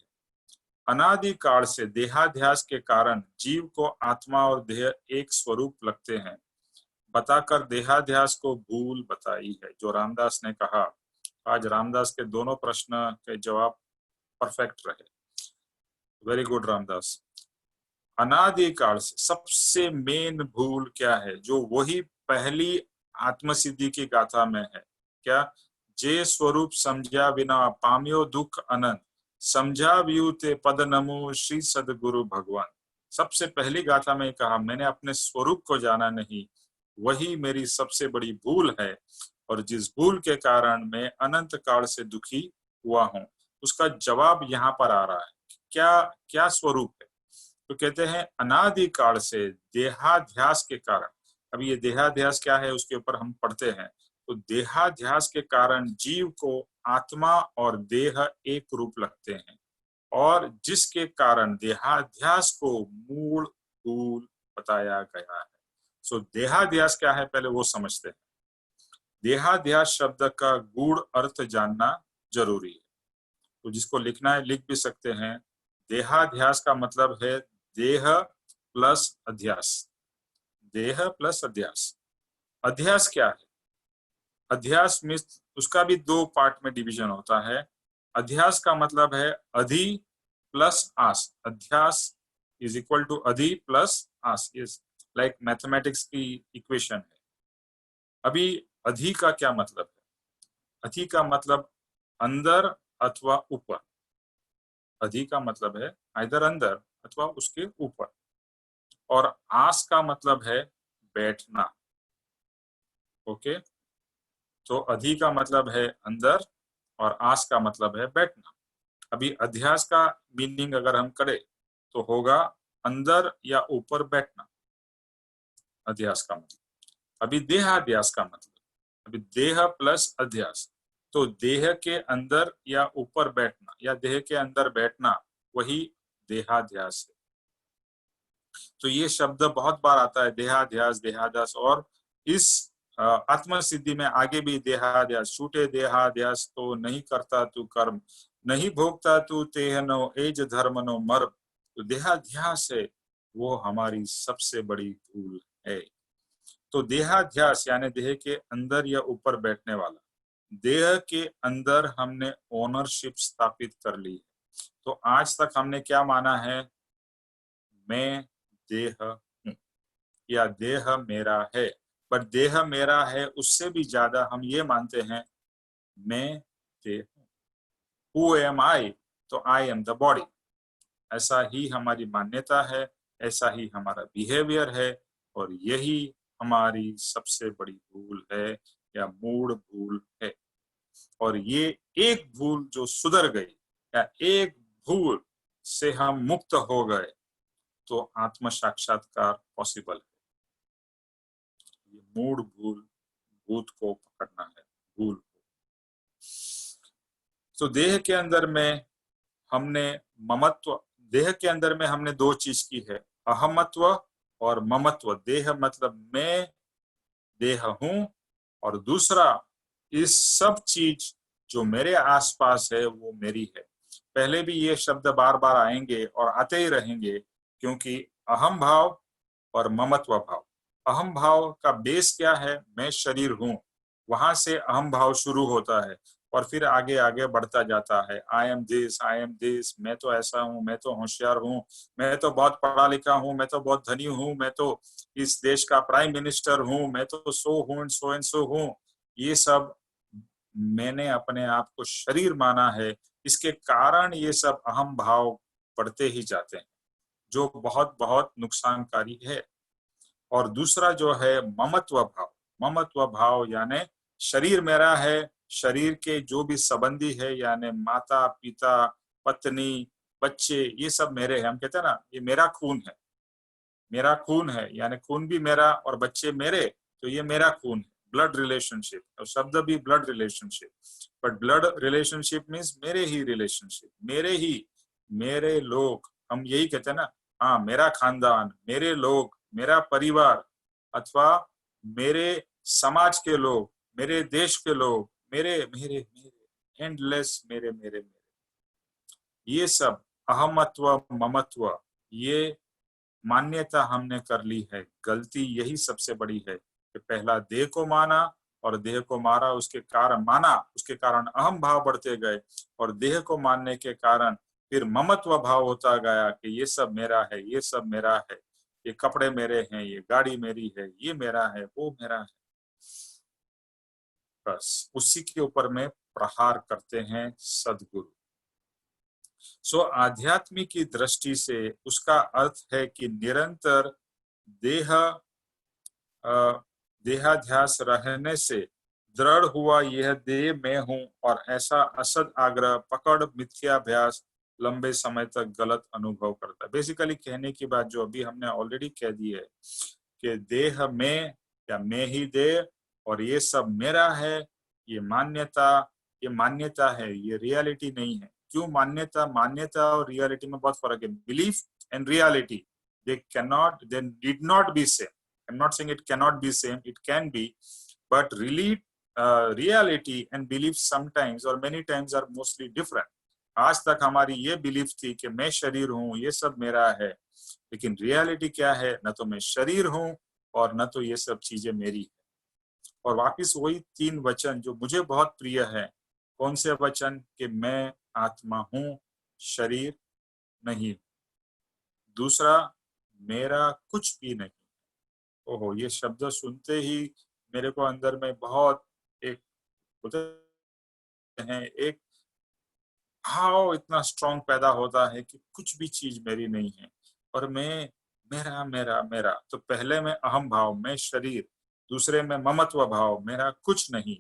Speaker 1: अनादि काल से देहाध्यास के कारण जीव को आत्मा और देह एक स्वरूप लगते हैं, बताकर देहाध्यास को भूल बताई है। जो रामदास ने कहा, आज रामदास के दोनों प्रश्न के जवाब परफेक्ट रहे। Very good Ramdas. अनादि काल से सबसे मेन भूल क्या है, जो वही पहली आत्मसिद्धि की गाथा में है। क्या? जे स्वरूप समझा बिना पाम्यो दुख अनंत, समझा व्यू ते पद नमो श्री सदगुरु भगवान। सबसे पहली गाथा में कहा, मैंने अपने स्वरूप को जाना नहीं, वही मेरी सबसे बड़ी भूल है, और जिस भूल के कारण मैं अनंत काल से दुखी हुआ हूँ। उसका जवाब यहाँ पर आ रहा है। क्या स्वरूप है? तो कहते हैं अनादि काल से देहाध्यास के कारण। अब ये देहाध्यास क्या है उसके ऊपर हम पढ़ते हैं। तो देहाध्यास के कारण जीव को आत्मा और देह एक रूप लगते हैं, और जिसके कारण देहाध्यास को मूल भूल बताया गया है। सो देहाध्यास क्या है पहले वो समझते हैं। देहाध्यास शब्द का गूढ़ अर्थ जानना जरूरी है। तो जिसको लिखना है लिख भी सकते हैं। देहाध्यास का मतलब है देह प्लस अध्यास। देह प्लस अध्यास। अध्यास क्या है? अध्यास में उसका भी दो पार्ट में डिवीजन होता है। अध्यास का मतलब है अधि प्लस आस। अध्यास इज इक्वल टू अधि प्लस आस। इज लाइक मैथमेटिक्स की इक्वेशन है। अभी अधि का क्या मतलब है? अधि का मतलब अंदर अथवा ऊपर। अधि का मतलब है आइदर अंदर अथवा उसके ऊपर। और आस का मतलब है बैठना। ओके, तो अधि का मतलब है अंदर और आस का मतलब है बैठना। अभी अध्यास का मीनिंग अगर हम करें तो होगा अंदर या ऊपर बैठना, अध्यास का मतलब। अभी देहाध्यास का मतलब, अभी देह प्लस अध्यास, तो देह के अंदर या ऊपर बैठना या देह के अंदर बैठना, वही देहाध्यास है। तो ये शब्द बहुत बार आता है, देहाध्यास देहाध्यास। और इस आत्म सिद्धि में आगे भी देहाध्यास, छूटे देहाध्यास तो नहीं करता तू कर्म, नहीं भोगता तू तेहनो एज धर्मनो मर्म। तो देहाध्यास है वो हमारी सबसे बड़ी भूल है। तो देहाध्यास यानी देह के अंदर या ऊपर बैठने वाला। देह के अंदर हमने ओनरशिप स्थापित कर ली है। तो आज तक हमने क्या माना है? मैं देह हूं या देह मेरा है। पर देह मेरा है उससे भी ज्यादा हम ये मानते हैं मैं देह हूं। Who am I? तो I am the body। ऐसा ही हमारी मान्यता है, ऐसा ही हमारा बिहेवियर है, और यही हमारी सबसे बड़ी भूल है या मूल भूल है। और ये एक भूल जो सुधर गई या एक भूल से हम मुक्त हो गए तो आत्म साक्षात्कार पॉसिबल है। ये मूल भूल, भूत को पकड़ना है, भूल को। तो देह के अंदर में हमने ममत्व, देह के अंदर में हमने दो चीज की है, अहमत्व और ममत्व। देह मतलब मैं, देह हूं, और दूसरा इस सब चीज जो मेरे आसपास है वो मेरी है। पहले भी ये शब्द बार बार आएंगे और आते ही रहेंगे, क्योंकि अहम भाव और ममत्व भाव। अहम भाव का बेस क्या है? मैं शरीर हूं, वहां से अहम भाव शुरू होता है और फिर आगे आगे बढ़ता जाता है। आई एम दिस, मैं तो ऐसा हूँ, मैं तो होशियार हूँ, मैं तो बहुत पढ़ा लिखा हूँ, मैं तो बहुत धनी हूँ, मैं तो इस देश का प्राइम मिनिस्टर हूँ, मैं तो सो हूँ, सो एंड सो हूँ। ये सब मैंने अपने आप को शरीर माना है, इसके कारण ये सब अहम भाव बढ़ते ही जाते हैं, जो बहुत बहुत नुकसानकारी है। और दूसरा जो है ममत्व भाव। ममत्व भाव यानी शरीर मेरा है, शरीर के जो भी संबंधी है, यानी माता पिता पत्नी बच्चे, ये सब मेरे हैं। हम कहते हैं ना, ये मेरा खून है, मेरा खून है, यानी खून भी मेरा और बच्चे मेरे, तो ये मेरा खून है। ब्लड रिलेशनशिप, और शब्द भी blood relationship, but blood relationship means मेरे ही रिलेशनशिप, मेरे लोग। हम यही कहते हैं ना, हाँ मेरा खानदान, मेरे लोग, मेरा परिवार, अथवा मेरे समाज के लोग, मेरे देश के लोग, मेरे मेरे मेरे एंडलेस मेरे मेरे मेरे, ये सब अहमत्व ममत्व, ये मान्यता हमने कर ली है। गलती यही सबसे बड़ी है कि पहला देह को माना और देह को मारा, उसके कारण अहम भाव बढ़ते गए, और देह को मानने के कारण फिर ममत्व भाव होता गया कि ये सब मेरा है, ये सब मेरा है, ये कपड़े मेरे हैं, ये गाड़ी मेरी है, ये मेरा है, वो मेरा है। बस उसी के ऊपर में प्रहार करते हैं सदगुरु। सो आध्यात्मिक की दृष्टि से उसका अर्थ है कि निरंतर देहाध्यास रहने से दृढ़ हुआ यह देह मैं हूं, और ऐसा असद आग्रह पकड़ मिथ्याभ्यास लंबे समय तक गलत अनुभव करता है। बेसिकली कहने की बात जो अभी हमने ऑलरेडी कह दी है कि देह में या मैं ही देह और ये सब मेरा है, ये मान्यता है, ये रियलिटी नहीं है। क्यों मान्यता और रियलिटी में बहुत फर्क है। Belief and reality, they did not be same. I'm not saying it cannot be same, it can be, but really reality and belief sometimes or many times are mostly different. आज तक हमारी ये belief थी कि मैं शरीर हूँ, ये सब मेरा है, लेकिन रियलिटी क्या है? न तो मैं शरीर हूँ और न तो ये सब चीजें मेरी है। और वापिस वही 3 वचन जो मुझे बहुत प्रिय है। कौन से वचन? कि मैं आत्मा हूँ, शरीर नहीं। दूसरा, मेरा कुछ भी नहीं। ओहो, ये शब्द सुनते ही मेरे को अंदर में बहुत एक होते हैं, एक भाव इतना स्ट्रॉन्ग पैदा होता है कि कुछ भी चीज मेरी नहीं है, और मैं मेरा मेरा मेरा। तो पहले में अहम भाव, मैं शरीर, दूसरे में ममत्व भाव, मेरा कुछ नहीं,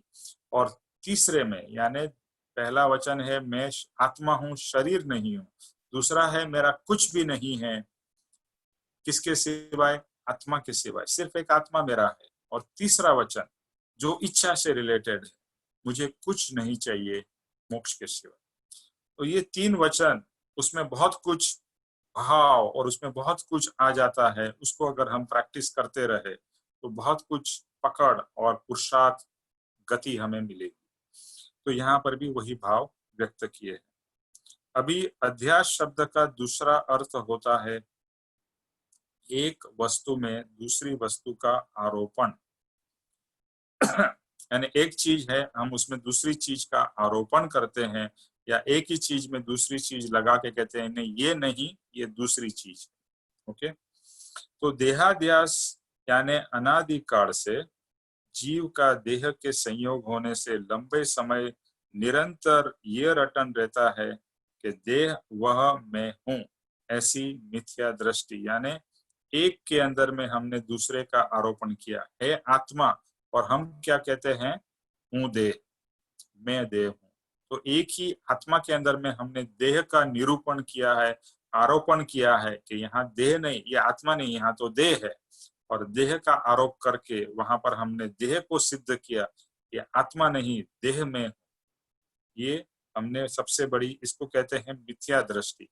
Speaker 1: और तीसरे में यानी पहला वचन है मैं आत्मा हूँ, शरीर नहीं हूँ। दूसरा है मेरा कुछ भी नहीं है, किसके सिवाय? आत्मा के सिवाय, सिर्फ एक आत्मा मेरा है। और तीसरा वचन जो इच्छा से रिलेटेड है, मुझे कुछ नहीं चाहिए मोक्ष के सिवाय। तो ये 3 वचन, उसमें बहुत कुछ भाव और उसमें बहुत कुछ आ जाता है। उसको अगर हम प्रैक्टिस करते रहे तो बहुत कुछ पकड़ और पुरुषार्थ गति हमें मिलेगी। तो यहाँ पर भी वही भाव व्यक्त किए हैं। अभी अध्यास शब्द का दूसरा अर्थ होता है एक वस्तु में दूसरी वस्तु का आरोपण। यानी एक चीज है, हम उसमें दूसरी चीज का आरोपण करते हैं, या एक ही चीज में दूसरी चीज लगा के कहते हैं नहीं ये नहीं, ये दूसरी चीज। ओके, तो देहाध्यास यानी अनादिकाल से जीव का देह के संयोग होने से लंबे समय निरंतर ये रटन रहता है कि देह वह मैं हूं, ऐसी मिथ्या दृष्टि। यानी एक के अंदर में हमने दूसरे का आरोपण किया है, आत्मा, और हम क्या कहते हैं? हूं देह, मैं देह हूं। तो एक ही आत्मा के अंदर में हमने देह का निरूपण किया है, आरोपण किया है कि यहाँ देह नहीं, ये आत्मा नहीं, यहाँ तो देह है। और देह का आरोप करके वहां पर हमने देह को सिद्ध किया, ये आत्मा नहीं, देह में। ये हमने सबसे बड़ी, इसको कहते हैं मिथ्या दृष्टि।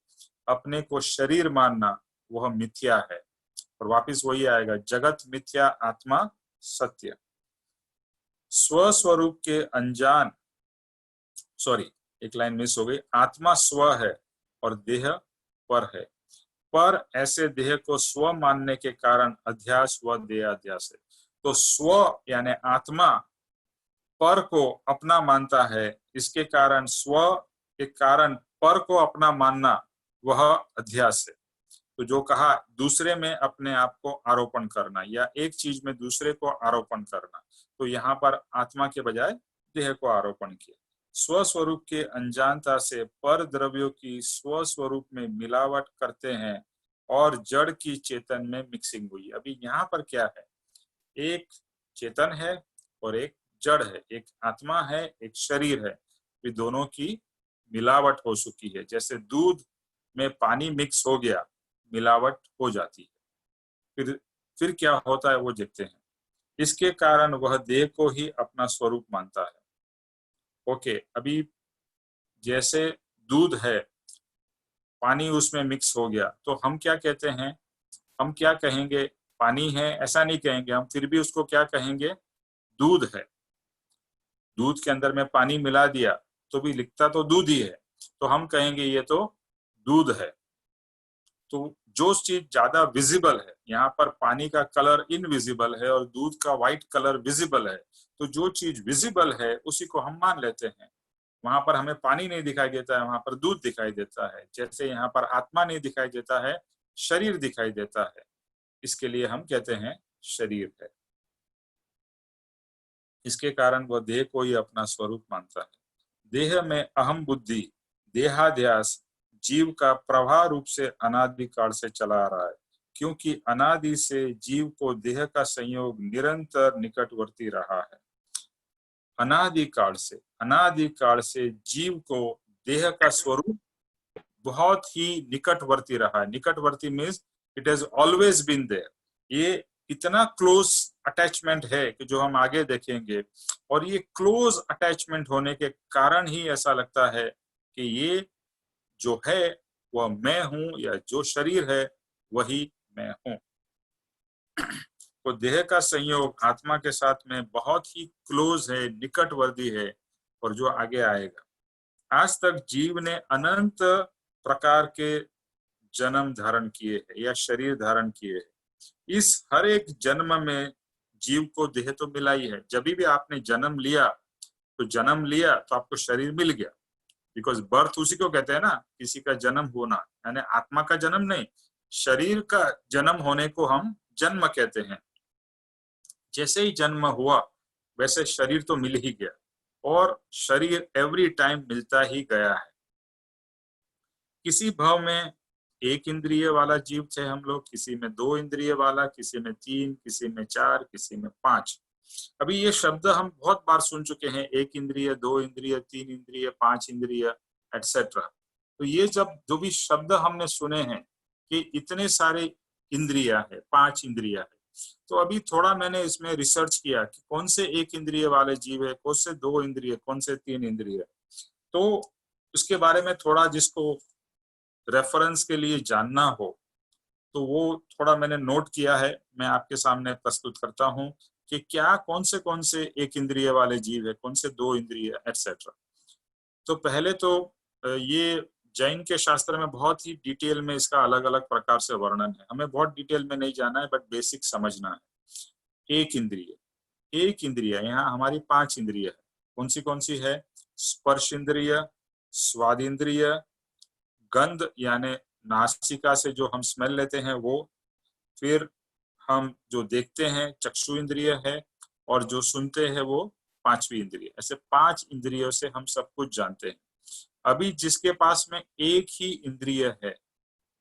Speaker 1: अपने को शरीर मानना वह मिथ्या है। और वापिस वही आएगा, जगत मिथ्या, आत्मा सत्य। स्वस्वरूप के अनजान, सॉरी एक लाइन मिस हो गई, आत्मा स्व है और देह पर है, पर ऐसे देह को स्व मानने के कारण अध्यास व देहाध्यास है। तो स्व यानी आत्मा पर को अपना मानता है, इसके कारण स्व के कारण पर को अपना मानना वह अध्यास है। तो जो कहा दूसरे में अपने आप को आरोपण करना या एक चीज में दूसरे को आरोपण करना, तो यहाँ पर आत्मा के बजाय देह को आरोपण किया। स्वस्वरूप के अनजानता से पर द्रव्यों की स्वस्वरूप में मिलावट करते हैं और जड़ की चेतन में मिक्सिंग हुई। अभी यहाँ पर क्या है, एक चेतन है और एक जड़ है, एक आत्मा है एक शरीर है, ये दोनों की मिलावट हो चुकी है। जैसे दूध में पानी मिक्स हो गया, मिलावट हो जाती है। फिर क्या होता है वो देखते हैं। इसके कारण वह देह को ही अपना स्वरूप मानता है। ओके, अभी जैसे दूध है, पानी उसमें मिक्स हो गया, तो हम क्या कहते हैं, हम क्या कहेंगे, पानी है ऐसा नहीं कहेंगे हम, फिर भी उसको क्या कहेंगे, दूध है। दूध के अंदर में पानी मिला दिया तो भी लिखता तो दूध ही है, तो हम कहेंगे ये तो दूध है। तो जो चीज ज्यादा विजिबल है, यहाँ पर पानी का कलर इनविजिबल है और दूध का व्हाइट कलर विजिबल है, तो जो चीज विजिबल है उसी को हम मान लेते हैं। वहां पर हमें पानी नहीं दिखाई देता है, वहां पर दूध दिखाई देता है। जैसे यहाँ पर आत्मा नहीं दिखाई देता है, शरीर दिखाई देता है, इसके लिए हम कहते हैं शरीर है। इसके कारण वह देह को ही अपना स्वरूप मानता है। देह में अहम बुद्धि देहाध्यास जीव का प्रवाह रूप से अनादिकाल से चला आ रहा है, क्योंकि अनादि से जीव को देह का संयोग निरंतर निकटवर्ती रहा है। अनादिकाल से जीव को देह का स्वरूप बहुत ही निकटवर्ती रहा है। निकटवर्ती means it has always been there. ये इतना क्लोज अटैचमेंट है कि जो हम आगे देखेंगे, और ये क्लोज अटैचमेंट होने के कारण ही ऐसा लगता है कि ये जो है वह मैं हूं, या जो शरीर है वही मैं हूं। तो देह का संयोग आत्मा के साथ में बहुत ही क्लोज है, निकटवर्ती है, और जो आगे आएगा। आज तक जीव ने अनंत प्रकार के जन्म धारण किए हैं या शरीर धारण किए हैं। इस हर एक जन्म में जीव को देह तो मिला ही है। जब भी आपने जन्म लिया तो आपको शरीर मिल गया, बिकॉज बर्थ उसी को कहते हैं ना, किसी का जन्म होना, यानी आत्मा का जन्म नहीं, शरीर का जन्म होने को हम जन्म कहते हैं। जैसे ही जन्म हुआ वैसे शरीर तो मिल ही गया, और शरीर एवरी टाइम मिलता ही गया है। किसी भाव में एक इंद्रिय वाला जीव थे हम लोग, किसी में 2 इंद्रिय वाला, किसी में 3, किसी में 4, किसी में 5। अभी ये शब्द हम बहुत बार सुन चुके हैं, 1 इंद्रिय, 2 इंद्रिय, 3 इंद्रिय, 5 इंद्रिय एटसेट्रा। तो ये जब जो भी शब्द हमने सुने हैं कि इतने सारे इंद्रिया है, 5 इंद्रिया है, तो अभी थोड़ा मैंने इसमें रिसर्च किया कि कौन से 1 इंद्रिय वाले जीव है, कौन से 2 इंद्रिय, कौन से 3 इंद्रिय। तो उसके बारे में थोड़ा जिसको रेफरेंस के लिए जानना हो तो वो थोड़ा मैंने नोट किया है, मैं आपके सामने प्रस्तुत करता हूं कि क्या कौन से 1 इंद्रिय वाले जीव है, कौन से 2 इंद्रिय एटसेट्रा। तो पहले तो ये जैन के शास्त्र में बहुत ही डिटेल में इसका अलग अलग प्रकार से वर्णन है, हमें बहुत डिटेल में नहीं जाना है, बट बेसिक समझना है। 1 इंद्रिय, यहाँ हमारी 5 इंद्रिय है। कौन सी है? स्पर्श इंद्रिय, स्वाद इंद्रिय, गंध यानी नासिका से जो हम स्मेल लेते हैं वो, फिर हम जो देखते हैं चक्षु इंद्रिय है, और जो सुनते हैं वो 5वीं इंद्रिय। ऐसे 5 इंद्रियों से हम सब कुछ जानते हैं। अभी जिसके पास में 1 ही इंद्रिय है,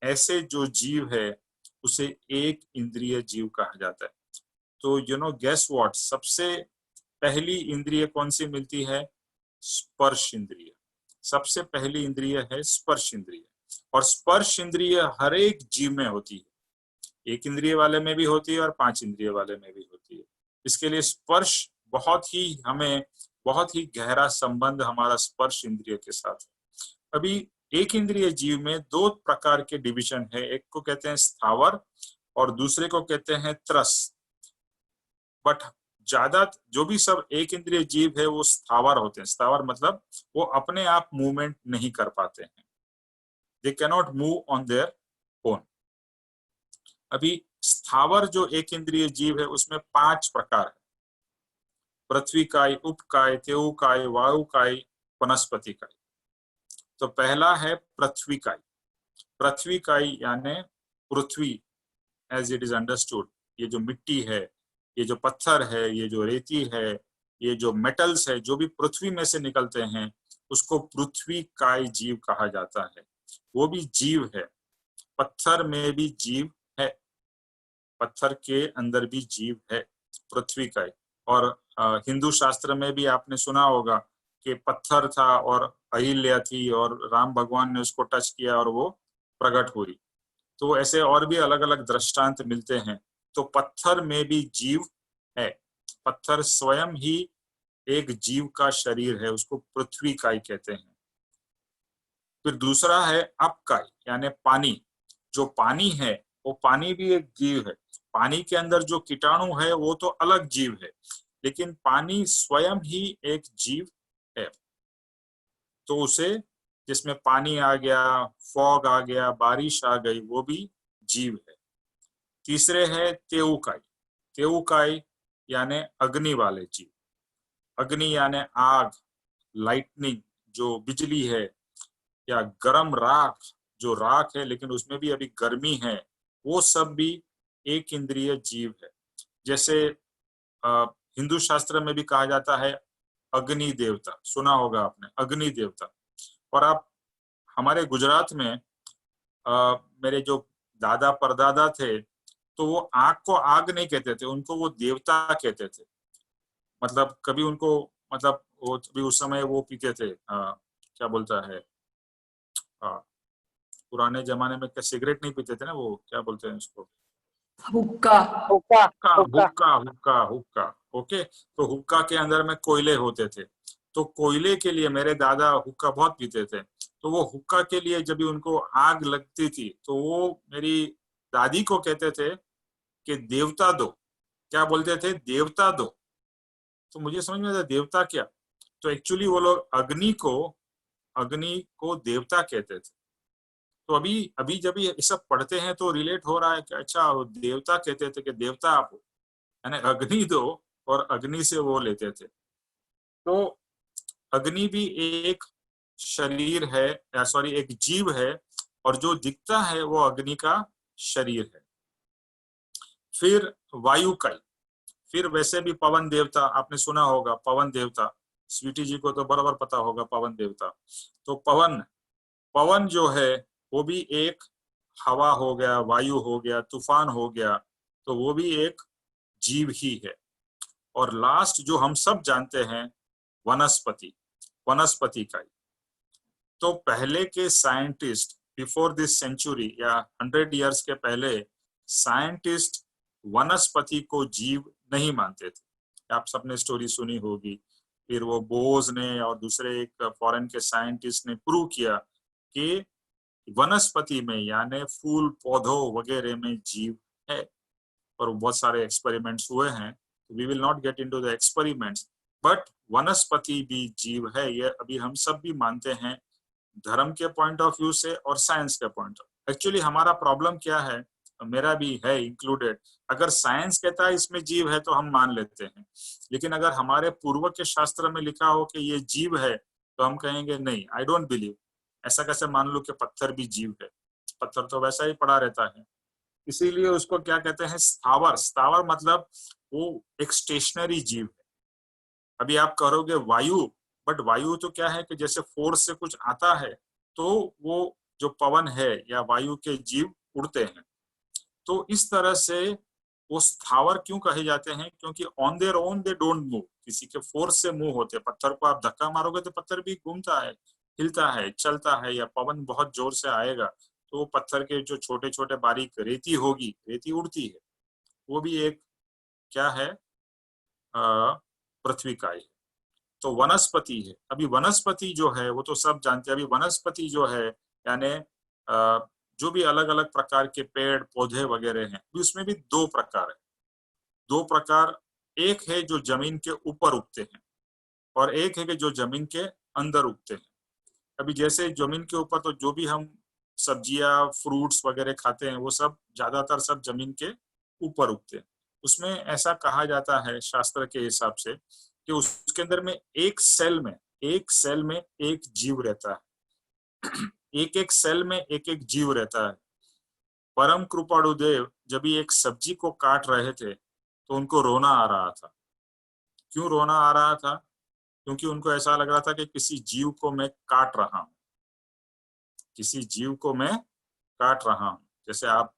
Speaker 1: ऐसे जो जीव है उसे 1 इंद्रिय जीव कहा जाता है। तो गेस व्हाट, सबसे पहली इंद्रिय कौन सी मिलती है? स्पर्श इंद्रिय। सबसे पहली इंद्रिय है स्पर्श इंद्रिय, और स्पर्श इंद्रिय हर एक जीव में होती है। 1 इंद्रिय वाले में भी होती है और 5 इंद्रिय वाले में भी होती है। इसके लिए स्पर्श हमें बहुत ही गहरा संबंध हमारा स्पर्श इंद्रिय के साथ है। अभी 1 इंद्रिय जीव में 2 प्रकार के डिवीजन है, एक को कहते हैं स्थावर और दूसरे को कहते हैं त्रस। बट ज्यादा जो भी सब एक इंद्रिय जीव है वो स्थावर होते हैं। स्थावर मतलब वो अपने आप मूवमेंट नहीं कर पाते हैं, they cannot move on their own. अभी स्थावर जो एक इंद्रिय जीव है उसमें 5 प्रकार है, पृथ्वी काय, उपकाय, तेउकाय, वायुकाय, वनस्पति काय। तो पहला है पृथ्वी काय। पृथ्वी काय यानी पृथ्वी एज इट इज अंडरस्टूड, ये जो मिट्टी है, ये जो पत्थर है, ये जो रेती है, ये जो मेटल्स है, जो भी पृथ्वी में से निकलते हैं उसको पृथ्वी काय जीव कहा जाता है। वो भी जीव है, पत्थर में भी जीव है, पत्थर के अंदर भी जीव है, पृथ्वी काय। और हिंदू शास्त्र में भी आपने सुना होगा कि पत्थर था और अहिल्या थी और राम भगवान ने उसको टच किया और वो प्रकट हुई। तो ऐसे और भी अलग अलग दृष्टांत मिलते हैं। तो पत्थर में भी जीव है, पत्थर स्वयं ही एक जीव का शरीर है, उसको पृथ्वी काय कहते हैं। फिर दूसरा है अपकाय यानी पानी। जो पानी है वो पानी भी एक जीव है। पानी के अंदर जो कीटाणु है वो तो अलग जीव है, लेकिन पानी स्वयं ही एक जीव है। तो उसे, जिसमें पानी आ गया, फॉग आ गया, बारिश आ गई, वो भी जीव है। तीसरे है तेउकाय। तेउकाय यानी अग्नि वाले जीव। अग्नि यानी आग, लाइटनिंग जो बिजली है, या गर्म राख जो राख है लेकिन उसमें भी अभी गर्मी है, वो सब भी एक इंद्रिय जीव है। जैसे हिंदू शास्त्र में भी कहा जाता है अग्नि देवता, सुना होगा आपने अग्नि देवता। और आप हमारे गुजरात में मेरे जो दादा परदादा थे तो वो आग को आग नहीं कहते थे, उनको वो देवता कहते थे। मतलब कभी उनको, मतलब वो भी उस समय वो पीते थे, क्या बोलता है, पुराने जमाने में क्या सिगरेट नहीं पीते थे ना, वो क्या बोलते हैं उसको,
Speaker 2: हुक्का।
Speaker 5: हुक्का
Speaker 1: हुक्का
Speaker 5: हुक्का
Speaker 1: हुक्का हुक्का हुक्का। ओके, तो हुक्का के अंदर में कोयले होते थे, तो कोयले के लिए मेरे दादा हुक्का बहुत पीते थे। तो वो हुक्का के लिए जब भी उनको आग लगती थी तो वो मेरी दादी को कहते थे कि देवता दो। क्या बोलते थे? देवता दो। तो मुझे समझ में आता देवता क्या, तो एक्चुअली वो लोग अग्नि को देवता कहते थे। तो अभी अभी जब ये सब पढ़ते हैं तो रिलेट हो रहा है कि अच्छा वो देवता कहते थे कि देवता आप हो, यानी अग्नि दो, और अग्नि से वो लेते थे। तो अग्नि भी एक शरीर है, या सॉरी एक जीव है, और जो दिखता है वो अग्नि का शरीर है। फिर वायुकाय, फिर वैसे भी पवन देवता आपने सुना होगा, पवन देवता स्वीटी जी को तो बराबर पता होगा पवन देवता। तो पवन जो है वो भी एक हवा हो गया, वायु हो गया, तूफान हो गया, तो वो भी एक जीव ही है। और लास्ट जो हम सब जानते हैं वनस्पति का। तो पहले के साइंटिस्ट बिफोर दिस सेंचुरी या 100 इयर्स के पहले साइंटिस्ट वनस्पति को जीव नहीं मानते थे। आप सबने स्टोरी सुनी होगी। फिर वो बोज ने और दूसरे एक फॉरेन के साइंटिस्ट ने प्रूव किया कि वनस्पति में यानी फूल पौधों वगैरह में जीव है। और बहुत सारे एक्सपेरिमेंट्स हुए हैं, we will not get into the experiments, but वनस्पति भी जीव है, ये अभी हम सब भी मानते हैं, धर्म के पॉइंट ऑफ व्यू से और साइंस के पॉइंट ऑफ। एक्चुअली हमारा प्रॉब्लम क्या है, मेरा भी है इंक्लूडेड, अगर साइंस कहता है इसमें जीव है तो हम मान लेते हैं, लेकिन अगर हमारे पूर्व के शास्त्र में लिखा हो कि ये जीव है तो हम कहेंगे नहीं, आई डोंट बिलीव। ऐसा कैसे मान लो कि पत्थर भी जीव है? पत्थर तो वैसा ही पड़ा रहता है। इसीलिए उसको क्या कहते हैं, स्थावर। स्थावर मतलब वो एक स्टेशनरी जीव है। अभी आप करोगे वायु, बट वायु तो क्या है कि जैसे फोर्स से कुछ आता है तो वो जो पवन है या वायु के जीव उड़ते हैं। तो इस तरह से वो स्थावर क्यों कहे जाते हैं, क्योंकि on their own they don't move, किसी के फोर्स से मूव होते हैं। पत्थर को आप धक्का मारोगे तो पत्थर भी घूमता है, हिलता है, चलता है, या पवन बहुत जोर से आएगा तो वो पत्थर के जो छोटे छोटे बारीक रेती होगी, रेती उड़ती है, वो भी एक क्या है, पृथ्वी का ही। तो वनस्पति है। अभी वनस्पति जो है वो तो सब जानते हैं। अभी वनस्पति जो है यानी जो भी अलग अलग प्रकार के पेड़ पौधे वगैरह हैं, उसमें भी 2 प्रकार है। 2 प्रकार, एक है जो जमीन के ऊपर उगते हैं और एक है कि जो जमीन के अंदर उगते हैं। अभी जैसे जमीन के ऊपर तो जो भी हम सब्जियां फ्रूट्स वगैरह खाते हैं वो सब ज्यादातर सब जमीन के ऊपर उगते हैं। उसमें ऐसा कहा जाता है शास्त्र के हिसाब से कि उसके अंदर में एक सेल में एक जीव रहता है। एक सेल में एक जीव रहता है। परम कृपाणु देव जब ये एक सब्जी को काट रहे थे तो उनको रोना आ रहा था। क्यों रोना आ रहा था? क्योंकि उनको ऐसा लग रहा था कि किसी जीव को मैं काट रहा हूं, किसी जीव को मैं काट रहा हूं। जैसे आप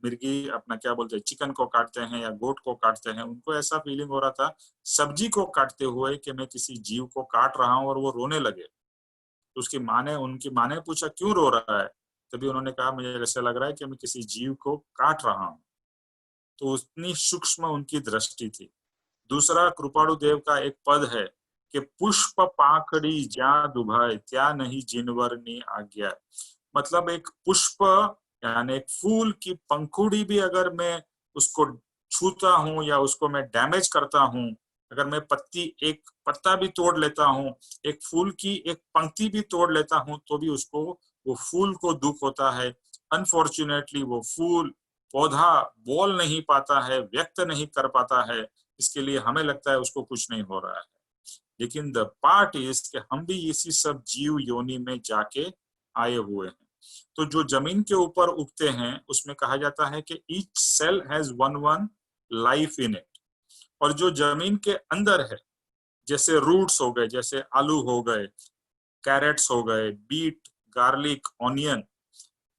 Speaker 1: मिर्गी अपना क्या बोलते हैं चिकन को काटते हैं या गोट को काटते हैं, उनको ऐसा फीलिंग हो रहा था सब्जी को काटते हुए कि मैं किसी जीव को काट रहा हूं और वो रोने लगे। तो उनकी माँ ने पूछा क्यों रो रहा है? तभी उन्होंने कहा मुझे ऐसा लग रहा है कि मैं किसी जीव को काट रहा हूं। तो उतनी सूक्ष्म उनकी दृष्टि थी। दूसरा कृपाणु देव का एक पद है कि पुष्प पाखड़ी ज्या दुभाई त्या नहीं जिनवरनी आज्ञा। मतलब एक पुष्प यानी एक फूल की पंखुड़ी भी अगर मैं उसको छूता हूं या उसको मैं डैमेज करता हूं, अगर मैं एक पत्ता भी तोड़ लेता हूं, एक फूल की एक पंक्ति भी तोड़ लेता हूं, तो भी उसको वो फूल को दुख होता है। अनफॉर्चुनेटली वो फूल पौधा बोल नहीं पाता है, व्यक्त नहीं कर पाता है, इसके लिए हमें लगता है उसको कुछ नहीं हो रहा है। लेकिन द पार्ट इज कि हम भी इसी सब जीव योनि में जाके आए हुए हैं। तो जो जमीन के ऊपर उगते हैं उसमें कहा जाता है कि each cell has one life in it. और जो जमीन के अंदर है जैसे रूट्स हो गए, जैसे आलू हो गए, कैरेट्स हो गए, बीट, गार्लिक, ऑनियन,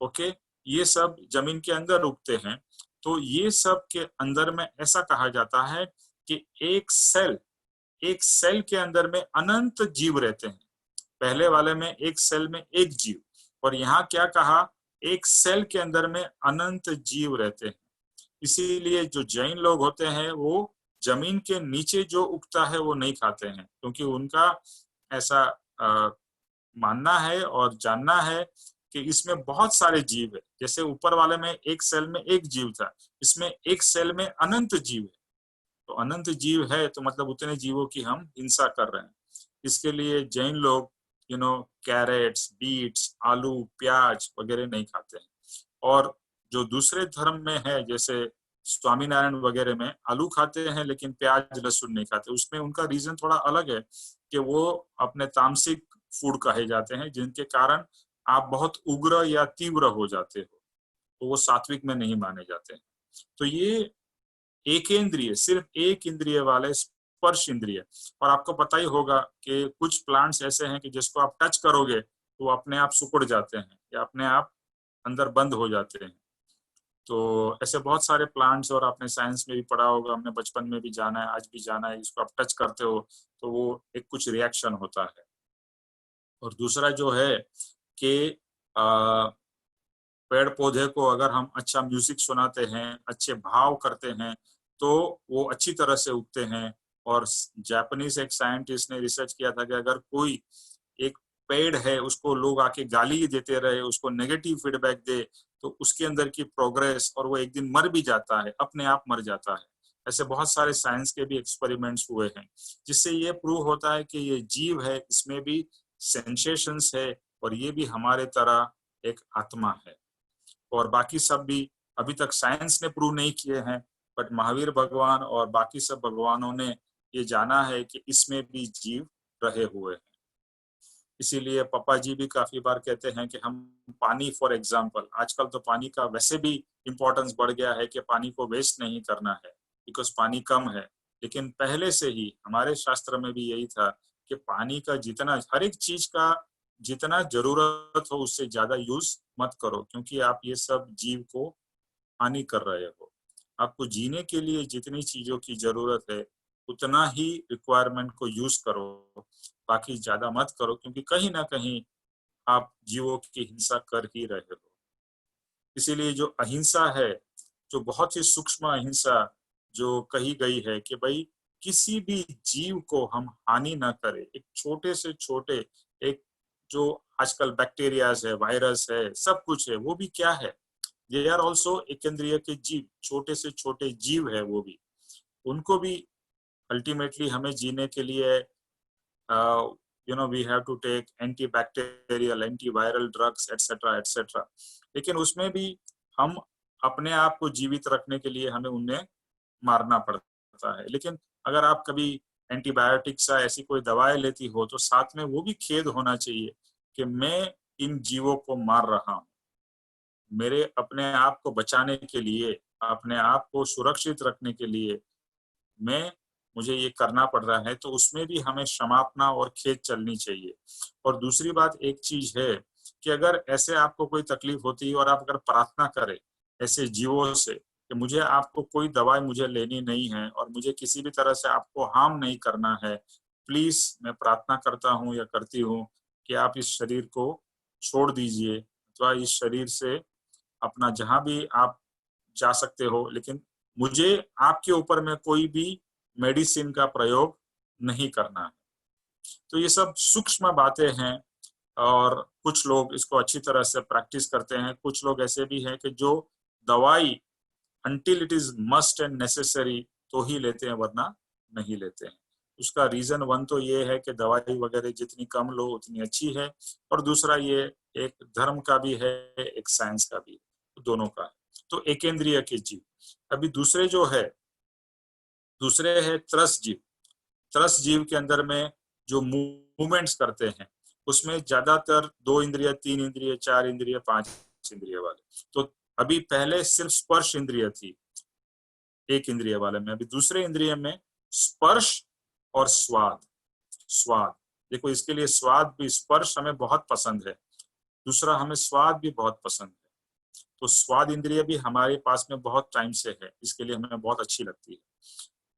Speaker 1: ओके, ये सब जमीन के अंदर उगते हैं। तो ये सब के अंदर में ऐसा कहा जाता है कि एक सेल के अंदर में अनंत जीव रहते हैं। पहले वाले में एक सेल में एक जीव, और यहाँ क्या कहा, एक सेल के अंदर में अनंत जीव रहते हैं। इसीलिए जो जैन लोग होते हैं वो जमीन के नीचे जो उगता है वो नहीं खाते हैं, क्योंकि उनका ऐसा मानना है और जानना है कि इसमें बहुत सारे जीव है। जैसे ऊपर वाले में एक सेल में एक जीव था, इसमें एक सेल में अनंत जीव है। तो अनंत जीव है तो मतलब उतने जीवों की हम हिंसा कर रहे हैं। इसके लिए जैन लोग कैरेट्स, बीट्स, आलू, प्याज वगैरह नहीं खाते हैं। और जो दूसरे धर्म में है जैसे स्वामीनारायण वगैरह में आलू खाते हैं लेकिन प्याज लहसुन नहीं खाते। उसमें उनका रीजन थोड़ा अलग है कि वो अपने तामसिक फूड कहे जाते हैं, जिनके कारण आप बहुत उग्र या तीव्र हो जाते हो, तो वो सात्विक में नहीं माने जाते हैं। तो ये एकेंद्रिय, सिर्फ एक इंद्रिय वाले स्पर्श इंद्रिय। और आपको पता ही होगा कि कुछ प्लांट्स ऐसे हैं कि जिसको आप टच करोगे तो वो अपने आप सिकुड़ जाते हैं या अपने आप अंदर बंद हो जाते हैं। तो ऐसे बहुत सारे प्लांट्स, और आपने साइंस में भी पढ़ा होगा, हमने बचपन में भी जाना है, आज भी जाना है, इसको आप टच करते हो तो वो एक कुछ रिएक्शन होता है। और दूसरा जो है कि पेड़ पौधे को अगर हम अच्छा म्यूजिक सुनाते हैं, अच्छे भाव करते हैं, तो वो अच्छी तरह से उगते हैं। और जापानीज एक साइंटिस्ट ने रिसर्च किया था कि अगर कोई एक पेड़ है उसको लोग आके गाली देते रहे, उसको नेगेटिव फीडबैक दे, तो उसके अंदर की प्रोग्रेस, और वो एक दिन मर भी जाता है, अपने आप मर जाता है। ऐसे बहुत सारे साइंस के भी एक्सपेरिमेंट्स हुए हैं, जिससे ये प्रूव होता है कि ये जीव है, इसमें भी सेंसेशंस है, और ये भी हमारे तरह एक आत्मा है। और बाकी सब भी अभी तक साइंस ने प्रूव नहीं किए हैं, बट महावीर भगवान और बाकी सब भगवानों ने ये जाना है कि इसमें भी जीव रहे हुए हैं। इसीलिए पापा जी भी काफी बार कहते हैं कि हम पानी, फॉर एग्जाम्पल, आजकल तो पानी का वैसे भी इम्पोर्टेंस बढ़ गया है कि पानी को वेस्ट नहीं करना है, बिकॉज पानी कम है। लेकिन पहले से ही हमारे शास्त्र में भी यही था कि पानी का जितना, हर एक चीज का जितना जरूरत हो उससे ज्यादा यूज मत करो, क्योंकि आप ये सब जीव को हानि कर रहे हो। आपको जीने के लिए जितनी चीजों की जरूरत है उतना ही रिक्वायरमेंट को यूज करो, बाकी ज्यादा मत करो, क्योंकि कहीं ना कहीं आप जीवों की हिंसा कर ही रहे हो। इसीलिए जो अहिंसा है, जो बहुत ही सूक्ष्म अहिंसा जो कही गई है कि भाई किसी भी जीव को हम हानि ना करें, एक छोटे से छोटे, एक जो आजकल बैक्टीरियाज है, वायरस है, सब कुछ है, वो भी क्या है, ये आर ऑल्सो एक इंद्रिय के जीव, छोटे से छोटे जीव है वो भी। उनको भी अल्टीमेटली हमें जीने के लिए we have to take antibacterial, antiviral drugs, etc. etc. लेकिन उसमें भी हम अपने आप को जीवित रखने के लिए हमें उन्हें मारना पड़ता है। लेकिन अगर आप कभी एंटीबायोटिक्स या ऐसी कोई दवाएं लेती हो तो साथ में वो भी खेद होना चाहिए कि मैं इन जीवों को मार रहा हूँ। मेरे अपने आप को बचाने के लिए, अपने आप को सुरक्षित रखने के लिए मुझे ये करना पड़ रहा है, तो उसमें भी हमें क्षमापना और खेद चलनी चाहिए। और दूसरी बात एक चीज है कि अगर ऐसे आपको कोई तकलीफ होती है और आप अगर प्रार्थना करें ऐसे जीवों से कि मुझे आपको कोई दवाई मुझे लेनी नहीं है और मुझे किसी भी तरह से आपको हार्म नहीं करना है, प्लीज मैं प्रार्थना करता हूँ या करती हूँ कि आप इस शरीर को छोड़ दीजिए अथवा इस शरीर से अपना जहां भी आप जा सकते हो, लेकिन मुझे आपके ऊपर में कोई भी मेडिसिन का प्रयोग नहीं करना है। तो ये सब सूक्ष्म बातें हैं और कुछ लोग इसको अच्छी तरह से प्रैक्टिस करते हैं। कुछ लोग ऐसे भी हैं कि जो दवाई until it is must and necessary तो ही लेते हैं, वरना नहीं लेते हैं। उसका रीजन वन तो ये है कि दवाई वगैरह जितनी कम लो उतनी अच्छी है, और दूसरा ये एक धर्म का भी है, एक साइंस का भी, दोनों का है। तो एकेंद्रिय के जीव। अभी दूसरे है त्रस जीव। त्रस जीव के अंदर में जो मूवमेंट्स करते हैं उसमें ज्यादातर 2 इंद्रिय, 3 इंद्रिय, 4 इंद्रिय, 5 इंद्रिय वाले। तो अभी पहले सिर्फ स्पर्श इंद्रिय थी 1 इंद्रिय वाले में, अभी दूसरे इंद्रिय में स्पर्श और स्वाद। देखो इसके लिए स्वाद भी, स्पर्श हमें बहुत पसंद है, दूसरा हमें स्वाद भी बहुत पसंद है। तो स्वाद इंद्रिय भी हमारे पास में बहुत टाइम से है, इसके लिए हमें बहुत अच्छी लगती है,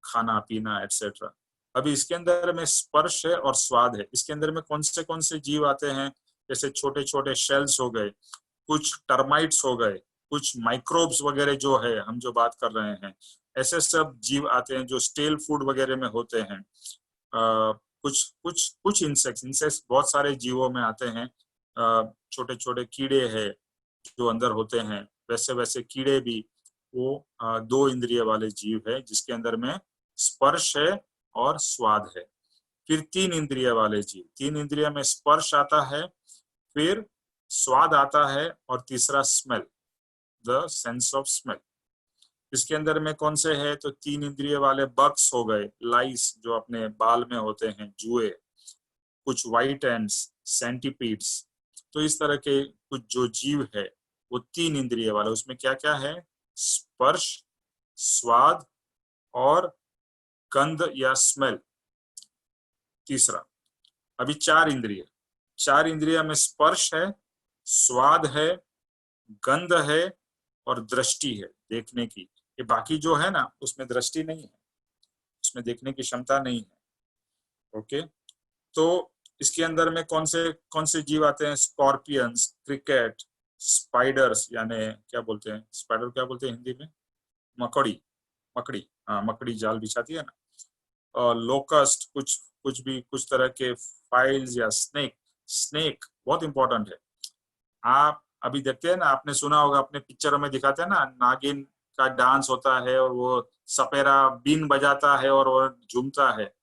Speaker 1: खाना पीना एटसेट्रा। अभी इसके अंदर में स्पर्श है और स्वाद है। इसके अंदर में कौन से जीव आते हैं, जैसे छोटे छोटे शेल्स हो गए, कुछ टर्माइट्स हो गए, कुछ माइक्रोब्स वगैरह जो है हम जो बात कर रहे हैं, ऐसे सब जीव आते हैं जो स्टेल फूड वगैरह में होते हैं। कुछ इंसेक्ट्स बहुत सारे जीवों में आते हैं। छोटे छोटे कीड़े हैं जो अंदर होते हैं, वैसे कीड़े भी वो 2 इंद्रिय वाले जीव है, जिसके अंदर में स्पर्श है और स्वाद है। फिर 3 इंद्रिय वाले जीव, 3 इंद्रिय में स्पर्श आता है, फिर स्वाद आता है, और तीसरा smell, the sense of smell. इसके अंदर में कौन से है, तो 3 इंद्रिय वाले बग्स हो गए, लाइस जो अपने बाल में होते हैं, जुए, कुछ व्हाइट एंड्स, सेंटीपीड्स। तो इस तरह के कुछ जो जीव है वो 3 इंद्रिय वाले, उसमें क्या क्या है, स्पर्श, स्वाद और गंध या स्मेल, तीसरा। अभी 4 इंद्रिय में स्पर्श है, स्वाद है, गंध है और दृष्टि है, देखने की। ये बाकी जो है ना उसमें दृष्टि नहीं है, उसमें देखने की क्षमता नहीं है। ओके, तो इसके अंदर में कौन से जीव आते हैं, स्कॉर्पियंस, क्रिकेट, स्पाइडर्स, यानी क्या बोलते हैं, स्पाइडर क्या बोलते हैं हिंदी में, मकड़ी। हाँ, मकड़ी जाल बिछाती है ना। और लोकस्ट, कुछ तरह के फाइल्स या स्नेक बहुत इंपॉर्टेंट है। आप अभी देखते हैं ना, आपने सुना होगा, अपने पिक्चरों में दिखाते हैं ना, नागिन का डांस होता है और वो सपेरा बीन बजाता है और वो झूमता है।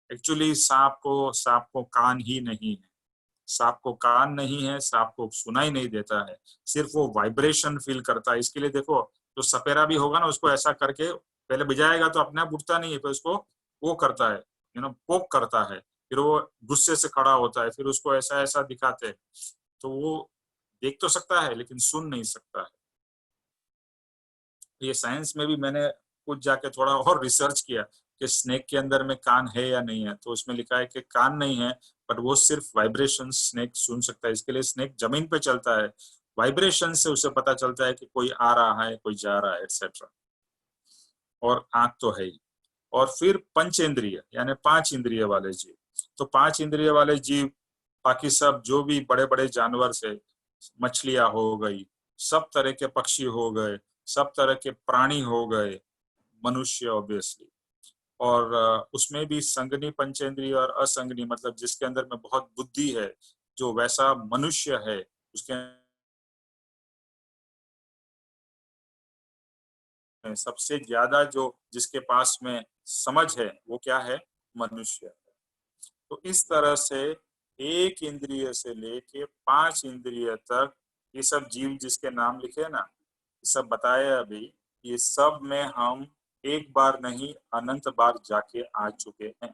Speaker 1: एक्चुअली सांप को कान ही नहीं है, सांप को कान नहीं है, सांप को सुनाई नहीं देता है, सिर्फ वो वाइब्रेशन फील करता है। इसके लिए देखो, जो सपेरा भी होगा ना, उसको ऐसा करके पहले बजाएगा तो अपने आप उठता नहीं है, फिर उसको वो करता है, पोक करता है, फिर वो गुस्से से खड़ा होता है, फिर उसको ऐसा दिखाते हैं। तो वो देख तो सकता है लेकिन सुन नहीं सकता है। ये साइंस में भी मैंने कुछ जाके थोड़ा और रिसर्च किया कि स्नेक के अंदर में कान है या नहीं है, तो उसमें लिखा है कि कान नहीं है, बट वो सिर्फ वाइब्रेशन स्नेक सुन सकता है। इसके लिए स्नेक जमीन पे चलता है, वाइब्रेशन से उसे पता चलता है कि कोई आ रहा है, कोई जा रहा है, एटसेट्रा। और आंख तो है ही। और फिर पंचेंद्रिय यानी 5 इंद्रिय वाले जीव। तो 5 इंद्रिय वाले जीव बाकी सब जो भी बड़े बड़े जानवर से, मछलियां हो गई, सब तरह के पक्षी हो गए, सब तरह के प्राणी हो गए, मनुष्य ऑब्वियसली। और उसमें भी संगनी पंचेंद्रिय और असंगनी, मतलब जिसके अंदर में बहुत बुद्धि है, जो वैसा मनुष्य है, उसके सबसे ज्यादा जो जिसके पास में समझ है वो क्या है, मनुष्य। तो इस तरह से 1 इंद्रिय से लेके 5 इंद्रिय तक ये सब जीव जिसके नाम लिखे ना, ये सब बताया अभी, ये सब में हम एक बार नहीं अनंत बार जाके आ चुके हैं।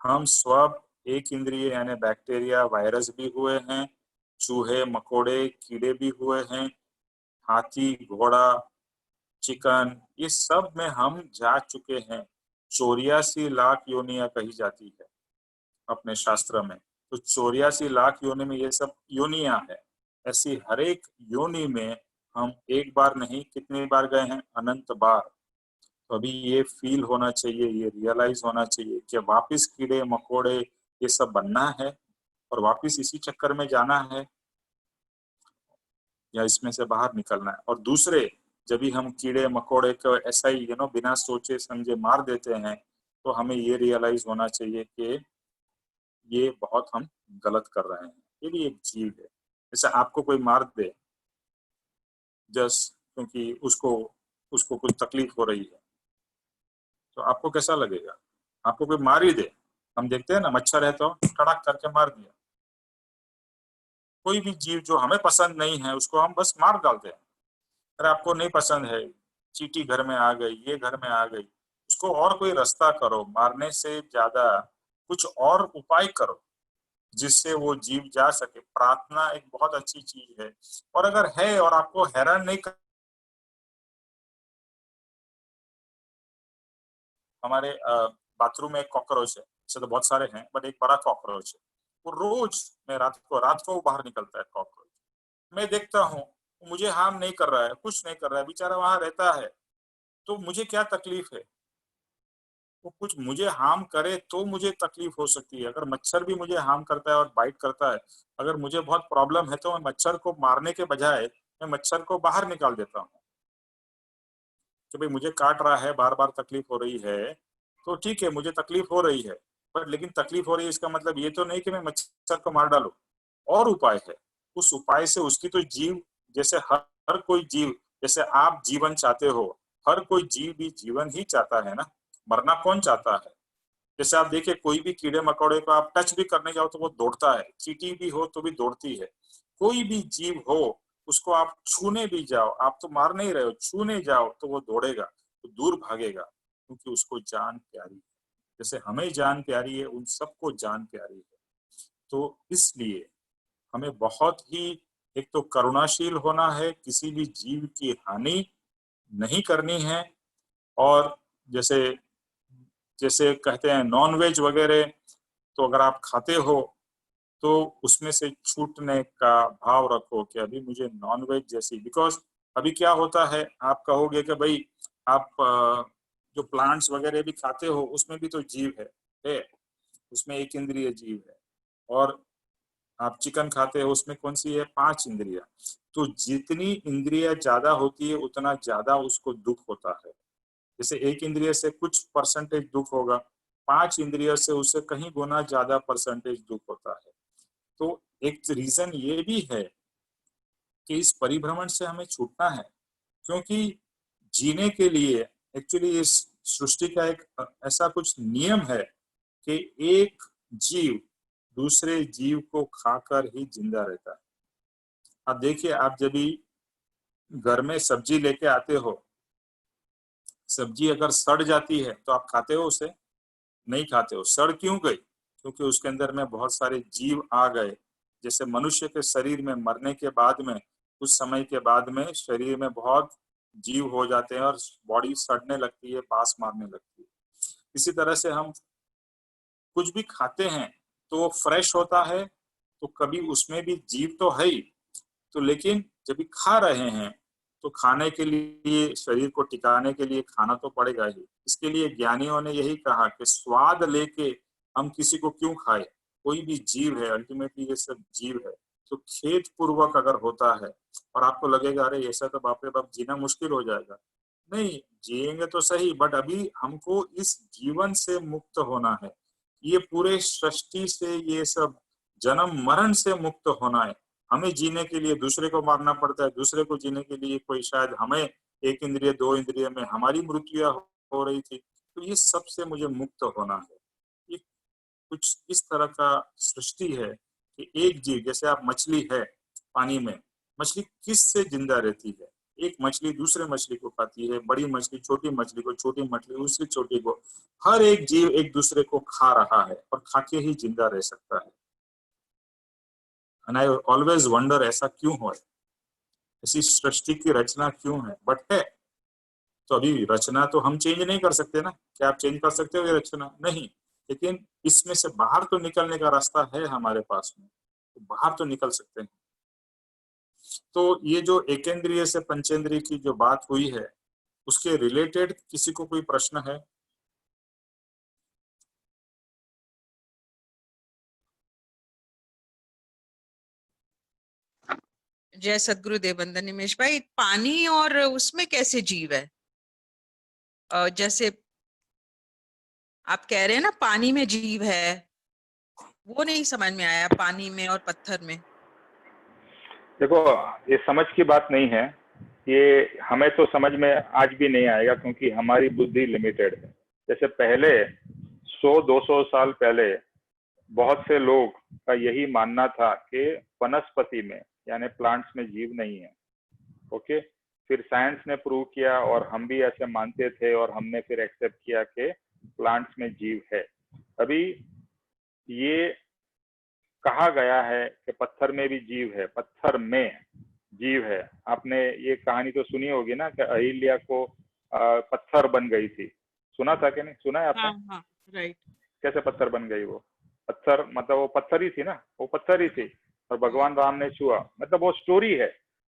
Speaker 1: हम सब 1 इंद्रिय यानी बैक्टीरिया वायरस भी हुए हैं, चूहे मकोड़े कीड़े भी हुए हैं, हाथी घोड़ा चिकन, ये सब में हम जा चुके हैं। 84 लाख योनियां कही जाती है अपने शास्त्र में। तो 84 लाख योनि में ये सब योनियां है। ऐसी हर एक योनि में हम एक बार नहीं कितनी बार गए हैं, अनंत बार। तो अभी ये फील होना चाहिए, ये रियलाइज होना चाहिए कि वापस कीड़े मकोड़े ये सब बनना है और वापस इसी चक्कर में जाना है या इसमें से बाहर निकलना है। और दूसरे, जब भी हम कीड़े मकोड़े को ऐसा ही बिना सोचे समझे मार देते हैं, तो हमें ये रियलाइज होना चाहिए कि ये बहुत हम गलत कर रहे हैं। ये भी एक जीव है। जैसे आपको कोई मार दे जस्ट क्योंकि उसको कुछ तकलीफ हो रही है, तो आपको कैसा लगेगा? आपको कोई मार ही दे, हम देखते हैं ना मच्छर है तो टड़क करके मार दिया। कोई भी जीव जो हमें पसंद नहीं है उसको हम बस मार डालते हैं। अरे आपको नहीं पसंद है, चींटी घर में आ गई, ये घर में आ गई, उसको और कोई रास्ता करो, मारने से ज्यादा कुछ और उपाय करो जिससे वो जीव जा सके। प्रार्थना एक बहुत अच्छी चीज है। और अगर है और आपको हैरान नहीं कर, हमारे बाथरूम में एक कॉकरोच है, ऐसे तो बहुत सारे हैं बट एक बड़ा कॉकरोच है। वो रोज मैं रात को बाहर निकलता है कॉकरोच। मैं देखता हूँ मुझे हार्म नहीं कर रहा है, कुछ नहीं कर रहा है, बेचारा वहां रहता है। तो मुझे क्या तकलीफ है? वो कुछ मुझे हार्म करे तो मुझे तकलीफ हो सकती है। अगर मच्छर भी मुझे हार्म करता है और बाइट करता है, अगर मुझे बहुत प्रॉब्लम है तो मैं मच्छर को मारने के बजाय मैं मच्छर को बाहर निकाल देता हूँ कि भाई मुझे काट रहा है, बार बार तकलीफ हो रही है, तो ठीक है मुझे तकलीफ हो रही है, पर लेकिन तकलीफ हो रही है इसका मतलब ये तो नहीं कि मैं मच्छर को मार डालू। और उपाय है, उस उपाय से उसकी तो जीव, जैसे हर कोई जीव, जैसे आप जीवन चाहते हो, हर कोई जीव भी जीवन ही चाहता है ना, मरना कौन चाहता है? जैसे आप देखिए कोई भी कीड़े मकोड़े को आप टच भी करने जाओ तो वो दौड़ता है, चींटी भी हो तो भी दौड़ती है। कोई भी जीव हो उसको आप छूने भी जाओ, आप तो मार नहीं रहे हो, छूने जाओ तो वो दौड़ेगा, तो दूर भागेगा, क्योंकि उसको जान प्यारी है। जैसे हमें जान प्यारी है उन सबको जान प्यारी है। तो इसलिए हमें बहुत ही एक तो करुणाशील होना है, किसी भी जीव की हानि नहीं करनी है। और जैसे जैसे कहते हैं नॉन वेज वगैरह, तो अगर आप खाते हो तो उसमें से छूटने का भाव रखो कि अभी मुझे नॉन वेज जैसी, बिकॉज अभी क्या होता है आप कहोगे कि भाई आप जो प्लांट्स वगैरह भी खाते हो उसमें भी तो जीव है, उसमें 1 इंद्रिय जीव है। और आप चिकन खाते हो उसमें कौन सी है, 5 इंद्रिया। तो जितनी इंद्रिया ज्यादा होती है उतना ज्यादा उसको दुख होता है। जैसे 1 इंद्रिय से कुछ परसेंटेज दुख होगा, 5 इंद्रिय से उससे कहीं गुना ज्यादा परसेंटेज दुख होता है। तो एक रीजन ये भी है कि इस परिभ्रमण से हमें छूटना है, क्योंकि जीने के लिए एक्चुअली इस सृष्टि का एक ऐसा कुछ नियम है कि एक जीव दूसरे जीव को खाकर ही जिंदा रहता है। अब देखिए आप जब भी घर में सब्जी लेके आते हो, सब्जी अगर सड़ जाती है तो आप खाते हो उसे? नहीं खाते हो। सड़ क्यों गई? क्योंकि उसके अंदर में बहुत सारे जीव आ गए। जैसे मनुष्य के शरीर में मरने के बाद में कुछ समय के बाद में शरीर में बहुत जीव हो जाते हैं और बॉडी सड़ने लगती है, पास मारने लगती है। इसी तरह से हम कुछ भी खाते हैं तो वो फ्रेश होता है, तो कभी उसमें भी जीव तो है ही, तो लेकिन जब भी खा रहे हैं तो खाने के लिए, शरीर को टिकाने के लिए खाना तो पड़ेगा ही। इसके लिए ज्ञानियों ने यही कहा कि स्वाद लेके हम किसी को क्यों खाए। कोई भी जीव है, अल्टीमेटली ये सब जीव है। तो खेत पूर्वक अगर होता है और आपको लगेगा अरे ऐसा तो बाप रे बाप जीना मुश्किल हो जाएगा, नहीं जिएंगे तो सही, बट अभी हमको इस जीवन से मुक्त होना है। ये पूरे सृष्टि से, ये सब जन्म मरण से मुक्त होना है। हमें जीने के लिए दूसरे को मारना पड़ता है, दूसरे को जीने के लिए कोई, शायद हमें 1 इंद्रिय 2 इंद्रिय में हमारी मृत्यु हो रही थी। तो ये सब से मुझे मुक्त होना है। ये कुछ इस तरह का सृष्टि है कि एक जीव, जैसे आप मछली है पानी में, मछली किस से जिंदा रहती है? एक मछली दूसरे मछली को खाती है, बड़ी मछली छोटी मछली को, छोटी मछली उससे छोटी को। हर एक जीव एक दूसरे को खा रहा है और खा के ही जिंदा रह सकता है। एंड आई ऑलवेज वंडर ऐसा क्यों हो, ऐसी सृष्टि की रचना क्यों है, बट है। तो अभी रचना तो हम चेंज नहीं कर सकते ना, क्या आप चेंज कर सकते हो ये रचना? नहीं, लेकिन इसमें से बाहर तो निकलने का रास्ता है हमारे पास में, तो बाहर तो निकल सकते हैं। तो ये जो एकेंद्रिय से पंचेंद्रिय की जो बात हुई है, उसके रिलेटेड किसी को कोई प्रश्न है?
Speaker 5: जय सद्गुरुदेव। वंदन निमेश भाई, पानी और उसमें कैसे जीव है? जैसे आप कह रहे हैं ना पानी में जीव है, वो नहीं समझ में आया, पानी में और पत्थर में।
Speaker 6: देखो, ये समझ की बात नहीं है, ये हमें तो समझ में आज भी नहीं आएगा क्योंकि हमारी बुद्धि लिमिटेड है। जैसे पहले 100-200 साल पहले बहुत से लोग का यही मानना था कि वनस्पति में यानी प्लांट्स में जीव नहीं है। ओके, फिर साइंस ने प्रूव किया और हम भी ऐसे मानते थे और हमने फिर एक्सेप्ट किया कि प्लांट्स में जीव है। अभी ये कहा गया है कि पत्थर में भी जीव है, पत्थर में जीव है। आपने ये कहानी तो सुनी होगी ना कि अहिल्या को पत्थर बन गई थी, सुना था कि नहीं? सुना है आपने?
Speaker 5: हाँ, राइट।
Speaker 6: कैसे पत्थर बन गई? वो पत्थर मतलब वो पत्थर ही थी ना, वो पत्थर ही थी और भगवान राम ने छुआ, मतलब वो स्टोरी है।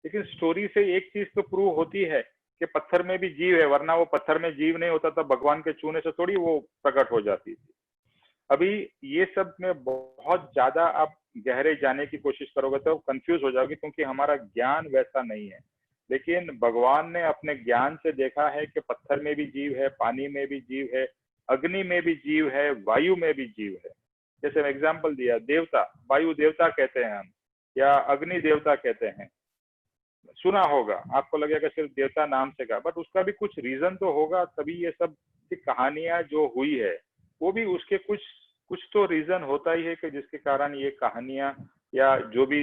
Speaker 6: लेकिन स्टोरी से एक चीज तो प्रूव होती है कि पत्थर में भी जीव है, वरना वो पत्थर में जीव नहीं होता था, भगवान के छूने से थोड़ी वो प्रकट हो जाती थी। अभी ये सब में बहुत ज्यादा आप गहरे जाने की कोशिश करोगे तो कंफ्यूज हो जाओगे, क्योंकि हमारा ज्ञान वैसा नहीं है। लेकिन भगवान ने अपने ज्ञान से देखा है कि पत्थर में भी जीव है, पानी में भी जीव है, अग्नि में भी जीव है, वायु में भी जीव है। जैसे एग्जाम्पल दिया, देवता, वायु देवता कहते हैं हम, या अग्नि देवता कहते हैं। सुना होगा, आपको लगेगा सिर्फ देवता नाम से का, बट उसका भी कुछ रीजन तो होगा, तभी ये सब की कहानियां जो हुई है वो भी उसके कुछ तो रीजन होता ही है कि जिसके कारण ये कहानियां या जो भी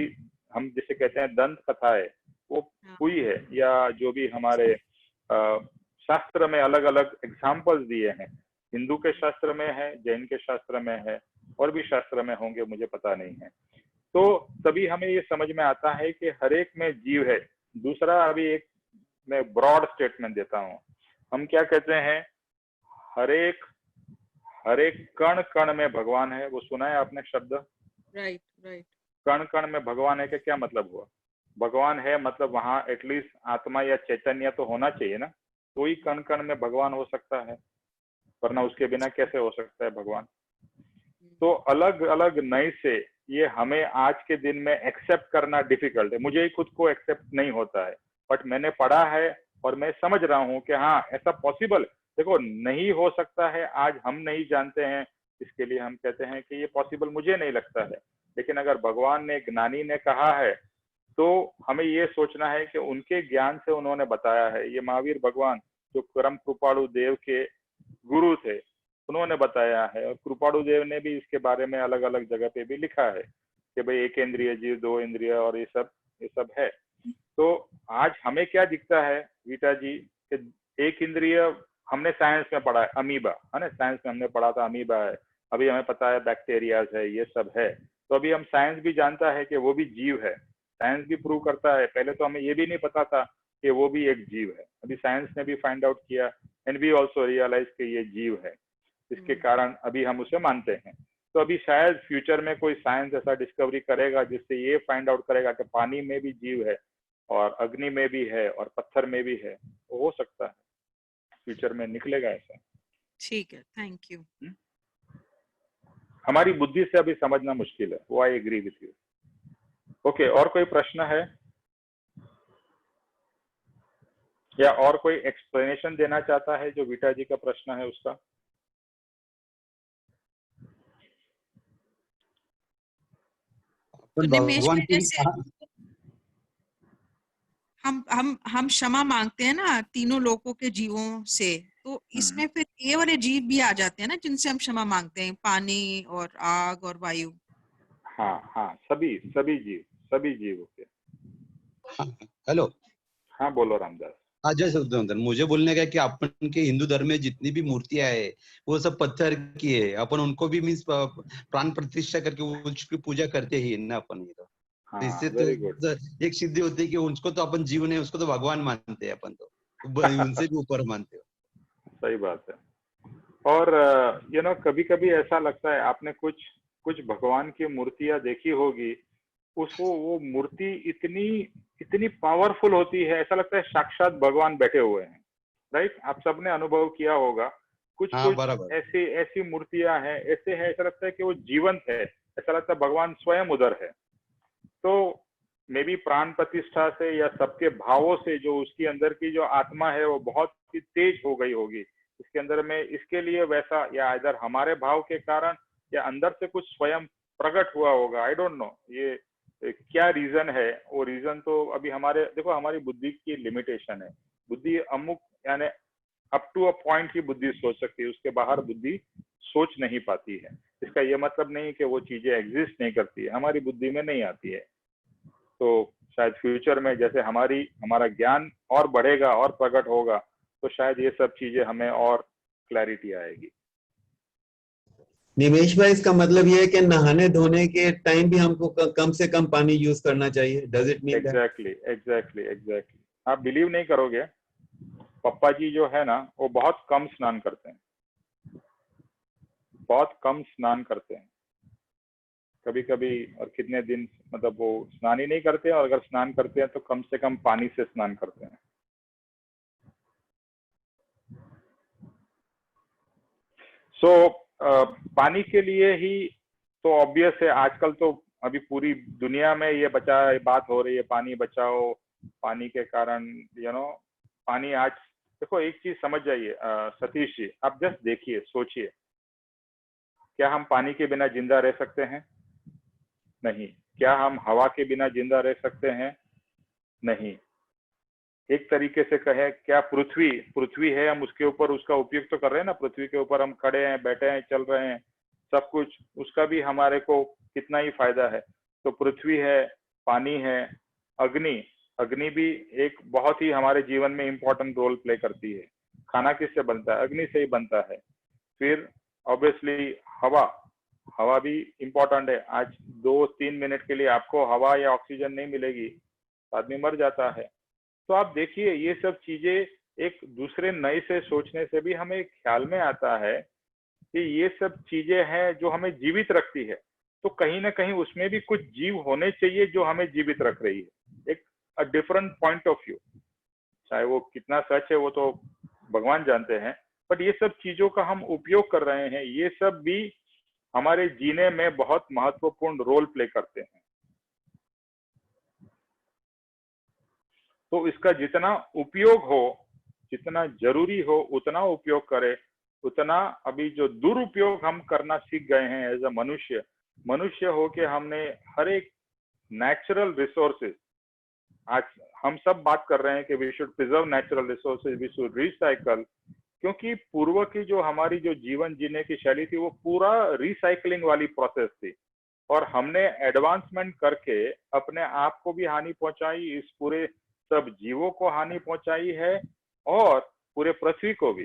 Speaker 6: हम जिसे कहते हैं दंत कथा है वो हुई है, या जो भी हमारे शास्त्र में अलग अलग एग्जाम्पल्स दिए हैं। हिंदू के शास्त्र में है, जैन के शास्त्र में है, और भी शास्त्र में होंगे, मुझे पता नहीं है। तो तभी हमें ये समझ में आता है कि हर एक में जीव है। दूसरा, अभी एक मैं ब्रॉड स्टेटमेंट देता हूँ, हम क्या कहते हैं, हर एक कण कण में भगवान है। वो सुना है आपने शब्द?
Speaker 5: राइट।
Speaker 6: कण कण में भगवान है कि क्या मतलब हुआ? भगवान है मतलब वहां एटलीस्ट आत्मा या चैतन्य तो होना चाहिए ना, तो ही कण कण में भगवान हो सकता है, वरना उसके बिना कैसे हो सकता है भगवान? तो अलग अलग नए से ये हमें आज के दिन में एक्सेप्ट करना डिफिकल्ट है। मुझे ही खुद को एक्सेप्ट नहीं होता है, बट मैंने पढ़ा है और मैं समझ रहा हूँ कि हाँ ऐसा पॉसिबल, देखो नहीं हो सकता है, आज हम नहीं जानते हैं, इसके लिए हम कहते हैं कि ये पॉसिबल मुझे नहीं लगता है। लेकिन अगर भगवान ने, ज्ञानी ने कहा है तो हमें ये सोचना है कि उनके ज्ञान से उन्होंने बताया है। ये महावीर भगवान जो परम कृपालु देव के गुरु थे, उन्होंने बताया है, और कृपालु देव ने भी इसके बारे में अलग अलग जगह पे भी लिखा है कि भाई एक इंद्रिय जीव, दो इंद्रिय, और ये सब है। तो आज हमें क्या दिखता है वीटा जी कि एक इंद्रिय हमने साइंस में पढ़ा है, अमीबा है ना, साइंस में हमने पढ़ा था अमीबा है, अभी हमें पता है बैक्टीरिया है, ये सब है। तो अभी हम साइंस भी जानता है कि वो भी जीव है, साइंस भी प्रूव करता है। पहले तो हमें ये भी नहीं पता था कि वो भी एक जीव है, अभी साइंस ने भी फाइंड आउट किया, एंड वी ऑल्सो रियलाइज कि ये जीव है, इसके कारण अभी हम उसे मानते हैं। तो अभी शायद फ्यूचर में कोई साइंस ऐसा डिस्कवरी करेगा जिससे ये फाइंड आउट करेगा कि पानी में भी जीव है और अग्नि में भी है और पत्थर में भी है। तो हो सकता है फ्यूचर में निकलेगा ऐसा।
Speaker 5: ठीक है, थैंक यू।
Speaker 6: हमारी बुद्धि से अभी समझना मुश्किल है, वो I agree with you. Okay, और कोई प्रश्न है या और कोई एक्सप्लेनेशन देना चाहता है जो वीटा जी का प्रश्न है उसका?
Speaker 5: तो निमेश
Speaker 3: भगवान
Speaker 5: भाई,
Speaker 3: की
Speaker 5: जैसे हम क्षमा मांगते हैं ना तीनों लोकों के जीवों से, तो इसमें फिर ये वाले जीव भी आ जाते हैं ना जिनसे हम क्षमा मांगते हैं, पानी और आग और वायु।
Speaker 6: हाँ हाँ, सभी सभी जीव के।
Speaker 3: हेलो।
Speaker 6: हाँ बोलो रामदास।
Speaker 3: हाँ जय सच्चिदानंद। मुझे बोलने का है कि अपन के हिंदू धर्म में जितनी भी मूर्तियां है वो सब पत्थर की है, अपन उनको भी मीन्स प्राण प्रतिष्ठा करके उसकी पूजा करते ही है ना अपन। ये तो
Speaker 6: हाँ
Speaker 3: इससे
Speaker 6: वेरी गुड।
Speaker 3: तो एक सिद्धि होती है कि उसको तो अपन जीव नहीं, उसको तो भगवान मानते हैं अपन, तो उनसे भी ऊपर मानते हो।
Speaker 6: सही बात है। और कभी कभी ऐसा लगता है, आपने कुछ कुछ भगवान की मूर्तियां देखी होगी, उसको वो मूर्ति इतनी इतनी पावरफुल होती है, ऐसा लगता है साक्षात भगवान बैठे हुए हैं। राइट, आप सबने अनुभव किया होगा। कुछ
Speaker 3: हाँ
Speaker 6: कुछ
Speaker 3: बराबर।
Speaker 6: ऐसी ऐसी मूर्तियां हैं, ऐसे है, ऐसा लगता है कि वो जीवंत है, ऐसा लगता है भगवान स्वयं उधर है। तो मे बी प्राण प्रतिष्ठा से या सबके भावों से जो उसकी अंदर की जो आत्मा है वो बहुत ही तेज हो गई होगी इसके अंदर में, इसके लिए वैसा, या इधर हमारे भाव के कारण या अंदर से कुछ स्वयं प्रकट हुआ होगा। आई डोंट नो ये क्या रीजन है। वो रीजन तो अभी हमारे, देखो हमारी बुद्धि की लिमिटेशन है। बुद्धि अमुक यानी अप टू अ पॉइंट ही बुद्धि सोच सकती है, उसके बाहर बुद्धि सोच नहीं पाती है। इसका ये मतलब नहीं कि वो चीजें एग्जिस्ट नहीं करती है, हमारी बुद्धि में नहीं आती है। तो शायद फ्यूचर में जैसे हमारा ज्ञान और बढ़ेगा और प्रकट होगा, तो शायद ये सब चीजें हमें और क्लैरिटी आएगी।
Speaker 7: निमेश भाई, इसका मतलब ये है कि नहाने धोने के टाइम भी हमको कम से कम पानी यूज करना चाहिए। Does it mean that?
Speaker 6: Exactly. आप बिलीव नहीं करोगे, पप्पा जी जो है ना वो बहुत कम स्नान करते हैं, बहुत कम स्नान करते हैं। कभी कभी और कितने दिन मतलब वो स्नान ही नहीं करते, और अगर स्नान करते हैं तो कम से कम पानी से स्नान करते हैं। पानी के लिए ही तो ऑब्वियस है, आजकल तो अभी पूरी दुनिया में ये बात हो रही है, पानी बचाओ, पानी के कारण पानी। आज देखो एक चीज समझ जाइए सतीश जी, आप जस्ट देखिए, सोचिए, क्या हम पानी के बिना जिंदा रह सकते हैं? नहीं। क्या हम हवा के बिना जिंदा रह सकते हैं? नहीं। एक तरीके से कहे, क्या पृथ्वी है, हम उसके ऊपर उसका उपयोग तो कर रहे हैं ना, पृथ्वी के ऊपर हम खड़े हैं, बैठे हैं, चल रहे हैं, सब कुछ, उसका भी हमारे को कितना ही फायदा है। तो पृथ्वी है, पानी है, अग्नि भी एक बहुत ही हमारे जीवन में इंपॉर्टेंट रोल प्ले करती है। खाना किससे बनता है? अग्नि से ही बनता है। फिर ऑब्वियसली हवा भी इंपॉर्टेंट है। आज 2-3 मिनट के लिए आपको हवा या ऑक्सीजन नहीं मिलेगी, आदमी मर जाता है। तो आप देखिए, ये सब चीजें एक दूसरे नए से सोचने से भी हमें ख्याल में आता है कि ये सब चीजें हैं जो हमें जीवित रखती है। तो कहीं ना कहीं उसमें भी कुछ जीव होने चाहिए जो हमें जीवित रख रही है, एक डिफरेंट पॉइंट ऑफ व्यू। चाहे वो कितना सच है वो तो भगवान जानते हैं, बट ये सब चीजों का हम उपयोग कर रहे हैं, ये सब भी हमारे जीने में बहुत महत्वपूर्ण रोल प्ले करते हैं। तो इसका जितना उपयोग हो, जितना जरूरी हो उतना उपयोग करें। उतना अभी जो दुरुपयोग हम करना सीख गए हैं एज अ मनुष्य हो के, हमने हर एक नेचुरल रिसोर्सेज, आज हम सब बात कर रहे हैं कि we should preserve natural resources, we should recycle, क्योंकि पूर्व की जो हमारी जो जीवन जीने की शैली थी वो पूरा रिसाइकलिंग वाली प्रोसेस थी, और हमने एडवांसमेंट करके अपने आप को भी हानि पहुंचाई, इस पूरे सब जीवों को हानि पहुंचाई है, और पूरे पृथ्वी को भी।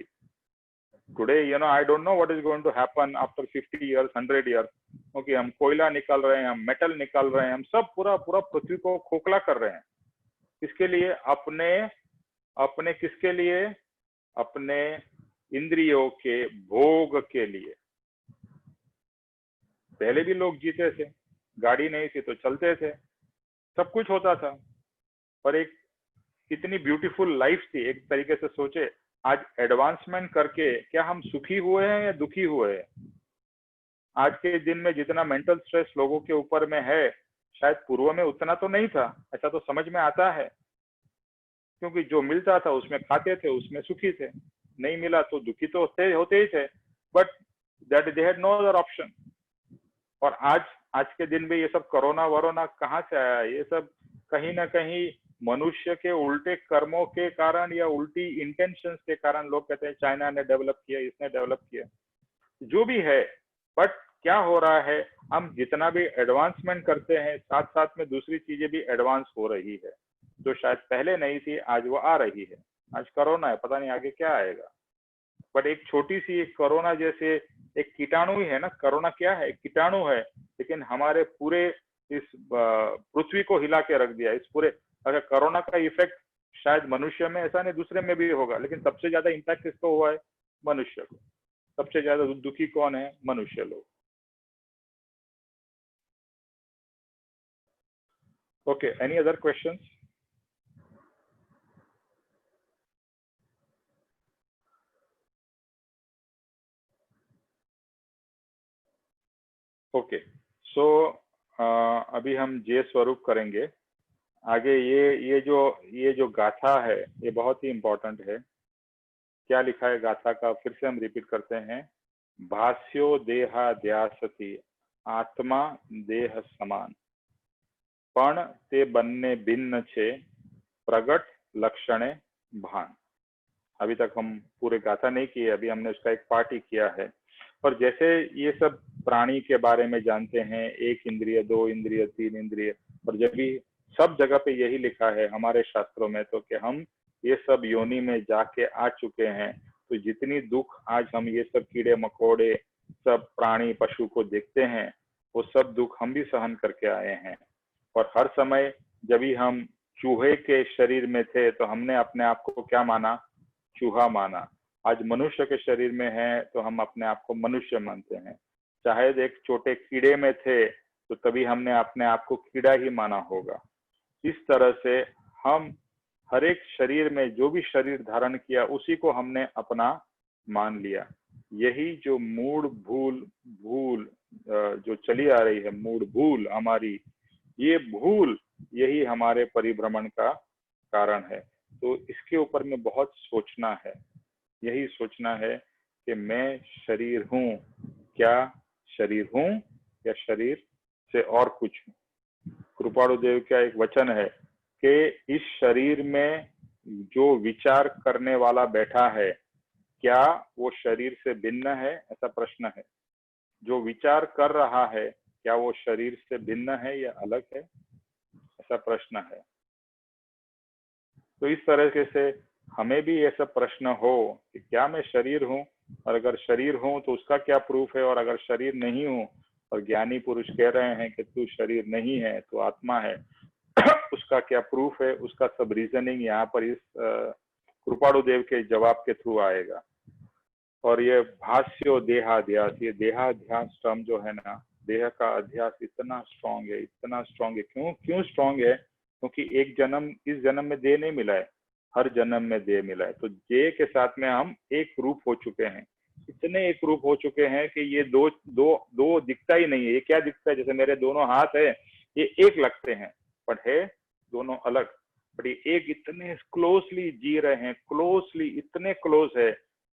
Speaker 6: Today I don't know what is going to happen after 50 years, 100 years, क्योंकि हम कोयला निकाल रहे हैं, हम मेटल निकाल रहे हैं, हम सब पूरा पृथ्वी को खोखला कर रहे हैं। किसके लिए? अपने किसके लिए? अपने इंद्रियों के भोग के लिए। पहले भी लोग जीते थे, गाड़ी नहीं थी तो चलते थे, सब कुछ होता था, पर एक कितनी ब्यूटीफुल लाइफ थी। एक तरीके से सोचे, आज एडवांसमेंट करके क्या हम सुखी हुए हैं या दुखी हुए हैं? आज के दिन में जितना मेंटल स्ट्रेस लोगों के ऊपर में है, शायद पूर्व में उतना तो नहीं था, ऐसा तो समझ में आता है, क्योंकि जो मिलता था उसमें खाते थे, उसमें सुखी थे, नहीं मिला तो दुखी तो होते ही थे, but that they had no other option. और आज के दिन में ये सब कोरोना वरोना कहाँ से आया? ये सब कहीं ना कहीं मनुष्य के उल्टे कर्मों के कारण या उल्टी इंटेंशंस के कारण लोग कहते हैं चाइना ने डेवलप किया, इसने डेवलप किया, जो भी है। बट क्या हो रहा है, हम जितना भी एडवांसमेंट करते हैं साथ साथ में दूसरी चीजें भी एडवांस हो रही है, जो शायद पहले नहीं थी आज वो आ रही है। आज कोरोना है, पता नहीं आगे क्या आएगा, बट एक छोटी सी एक कोरोना जैसे एक कीटाणु ही है ना। कोरोना क्या है, कीटाणु है, लेकिन हमारे पूरे इस पृथ्वी को हिला के रख दिया। इस पूरे, अगर कोरोना का इफेक्ट शायद मनुष्य में, ऐसा नहीं दूसरे में भी होगा, लेकिन सबसे ज्यादा इम्पैक्ट किसको हुआ है, मनुष्य को। सबसे ज्यादा दुखी कौन है, मनुष्य लोग। Okay, any other questions? Okay, so अभी हम जय स्वरूप करेंगे। आगे ये जो गाथा है ये बहुत ही इम्पोर्टेंट है। क्या लिखा है गाथा का, फिर से हम रिपीट करते हैं। भास्यो देहाद्यासति आत्मा देह समान, पण ते बन्ने भिन्न छे प्रगट लक्षणे भान। अभी तक हम पूरे गाथा नहीं किए, अभी हमने उसका एक पार्ट ही किया है। और जैसे ये सब प्राणी के बारे में जानते हैं, 1 इंद्रिय, 2 इंद्रिय, 3 इंद्रिय, और जब भी सब जगह पे यही लिखा है हमारे शास्त्रों में, तो कि हम ये सब योनि में जाके आ चुके हैं। तो जितनी दुख आज हम ये सब कीड़े मकोड़े सब प्राणी पशु को देखते हैं, वो सब दुख हम भी सहन करके आए हैं। और हर समय जब भी हम चूहे के शरीर में थे तो हमने अपने आप को क्या माना, चूहा माना। आज मनुष्य के शरीर में है तो हम अपने आप को मनुष्य मानते हैं। चाहे एक छोटे कीड़े में थे तो तभी हमने अपने आप को कीड़ा ही माना होगा। इस तरह से हम हर एक शरीर में जो भी शरीर धारण किया उसी को हमने अपना मान लिया। यही जो मूड भूल जो चली आ रही है, मूड भूल हमारी, ये भूल यही हमारे परिभ्रमण का कारण है। तो इसके ऊपर में बहुत सोचना है, यही सोचना है कि मैं शरीर हूँ, क्या शरीर हूँ या शरीर से और कुछ हूँ। कृपाणु देव का एक वचन है कि इस शरीर में जो विचार करने वाला बैठा है, क्या वो शरीर से भिन्न है, ऐसा प्रश्न है। जो विचार कर रहा है क्या वो शरीर से भिन्न है या अलग है, ऐसा प्रश्न है। तो इस तरह से हमें भी ऐसा प्रश्न हो कि क्या मैं शरीर हूँ, और अगर शरीर हूँ तो उसका क्या प्रूफ है, और अगर शरीर नहीं हूँ और ज्ञानी पुरुष कह रहे हैं कि तू शरीर नहीं है, तू आत्मा है, उसका क्या प्रूफ है। उसका सब रीजनिंग यहाँ पर इस कृपाणु देव के जवाब के थ्रू आएगा। और ये भाष्यो देहाध्यास, ये देहाध्यास टर्म जो है ना, देह का अध्यास इतना स्ट्रांग है, इतना स्ट्रांग है। क्यों स्ट्रांग है? क्योंकि एक जन्म, इस जन्म में देह नहीं मिला है, हर जन्म में देह मिला है। तो देह के साथ में हम एक रूप हो चुके हैं, इतने एक रूप हो चुके हैं कि ये दो दिखता ही नहीं है। ये क्या दिखता है, जैसे मेरे दोनों हाथ है ये एक लगते हैं पर है दोनों अलग। बट ये एक इतने क्लोजली जी रहे हैं, क्लोजली, इतने क्लोज है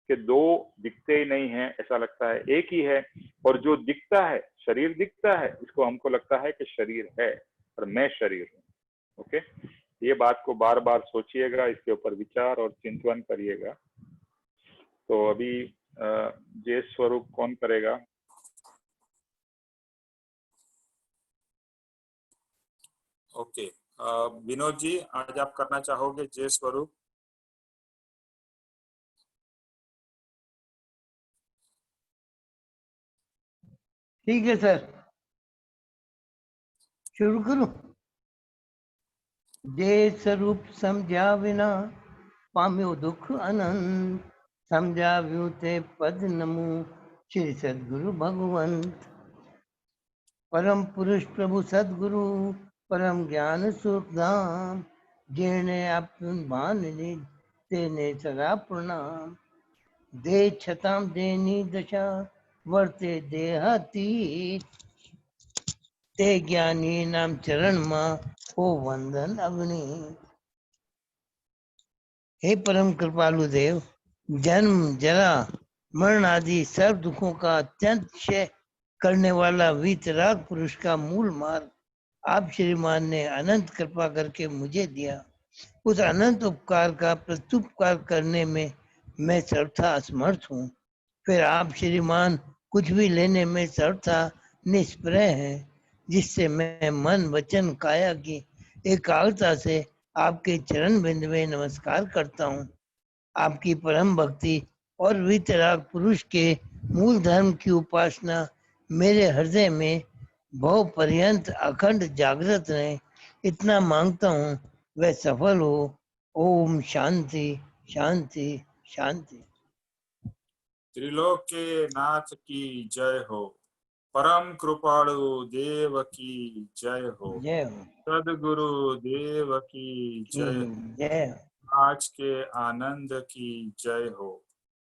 Speaker 6: कि दो दिखते ही नहीं है, ऐसा लगता है एक ही है। और जो दिखता है, शरीर दिखता है, इसको हमको लगता है कि शरीर है और मैं शरीर हूँ। ओके, ये बात को बार बार सोचिएगा, इसके ऊपर विचार और चिंतन करिएगा। तो अभी जय स्वरूप कौन करेगा?
Speaker 1: ओके, विनोद जी आज आप करना चाहोगे जय स्वरूप?
Speaker 8: ठीक है सर, शुरू करूं? जय स्वरूप समझा बिना पाम्यो दुख अनंत, समझाव्यू ते पद नमो श्री सदगुरु भगवंत। परम पुरुष प्रभु सदगुरु परम ज्ञान स्वरूप धाम, जेने आपुन भान ली तेने सदा प्रणाम। दे छताम देनी दशा वर्ते देहाती, ते ज्ञानी नाम चरण मां हो वंदन अग्नि। हे परम कृपालु देव, जन्म जरा मरण आदि सब दुखों का अत्यंत क्षय करने वाला वीतराग पुरुष का मूल मार्ग आप श्रीमान ने अनंत कृपा करके मुझे दिया। उस अनंत उपकार का प्रत्युपकार करने में मैं सर्वथा असमर्थ हूँ। फिर आप श्रीमान कुछ भी लेने में सर्वथा निष्प्रय हैं, जिससे मैं मन वचन काया की एकाग्रता से आपके चरण बिंद में नमस्कार करता हूँ। आपकी परम भक्ति और वितराग पुरुष के मूल धर्म की उपासना मेरे हृदय में भव पर्यंत अखंड जागृत रहे, इतना मांगता हूँ, वह सफल हो। ओम शांति शांति शांति।
Speaker 1: त्रिलोक के नाथ की जय हो। परम कृपाणु देव की जय हो।
Speaker 8: जय हो।
Speaker 1: सदगुरु देव की जय हो।
Speaker 8: जय हो।
Speaker 1: आज के आनंद की जय हो।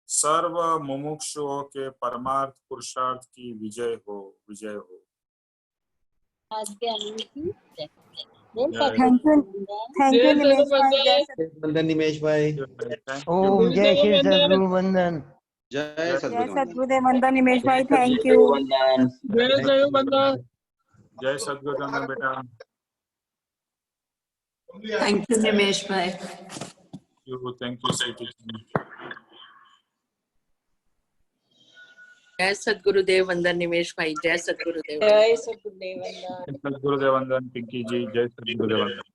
Speaker 1: सर्व मुमुक्षुओं के परमार्थ पुरुषार्थ की विजय हो, विजय हो।
Speaker 9: थैंक यू निमेश भाई। जय
Speaker 7: वंदन निमेश भाई।
Speaker 8: ओम जय श्री सद्गुरु वंदन।
Speaker 3: जय सद्गुरु।
Speaker 9: सद्गुरुदेव वंदन निमेश भाई। Thank you.
Speaker 1: जय सद्गुरुदेव बेटा।
Speaker 2: थैंक यू निमेश भाई।
Speaker 1: Thank you sweetie.
Speaker 10: जय सद्गुरुदेव वंदन निमेश भाई। जय सद्गुरुदेव।
Speaker 1: सद्गुरुदेव वंदन पिंकी जी। जय सद्गुरुदेव वंदन।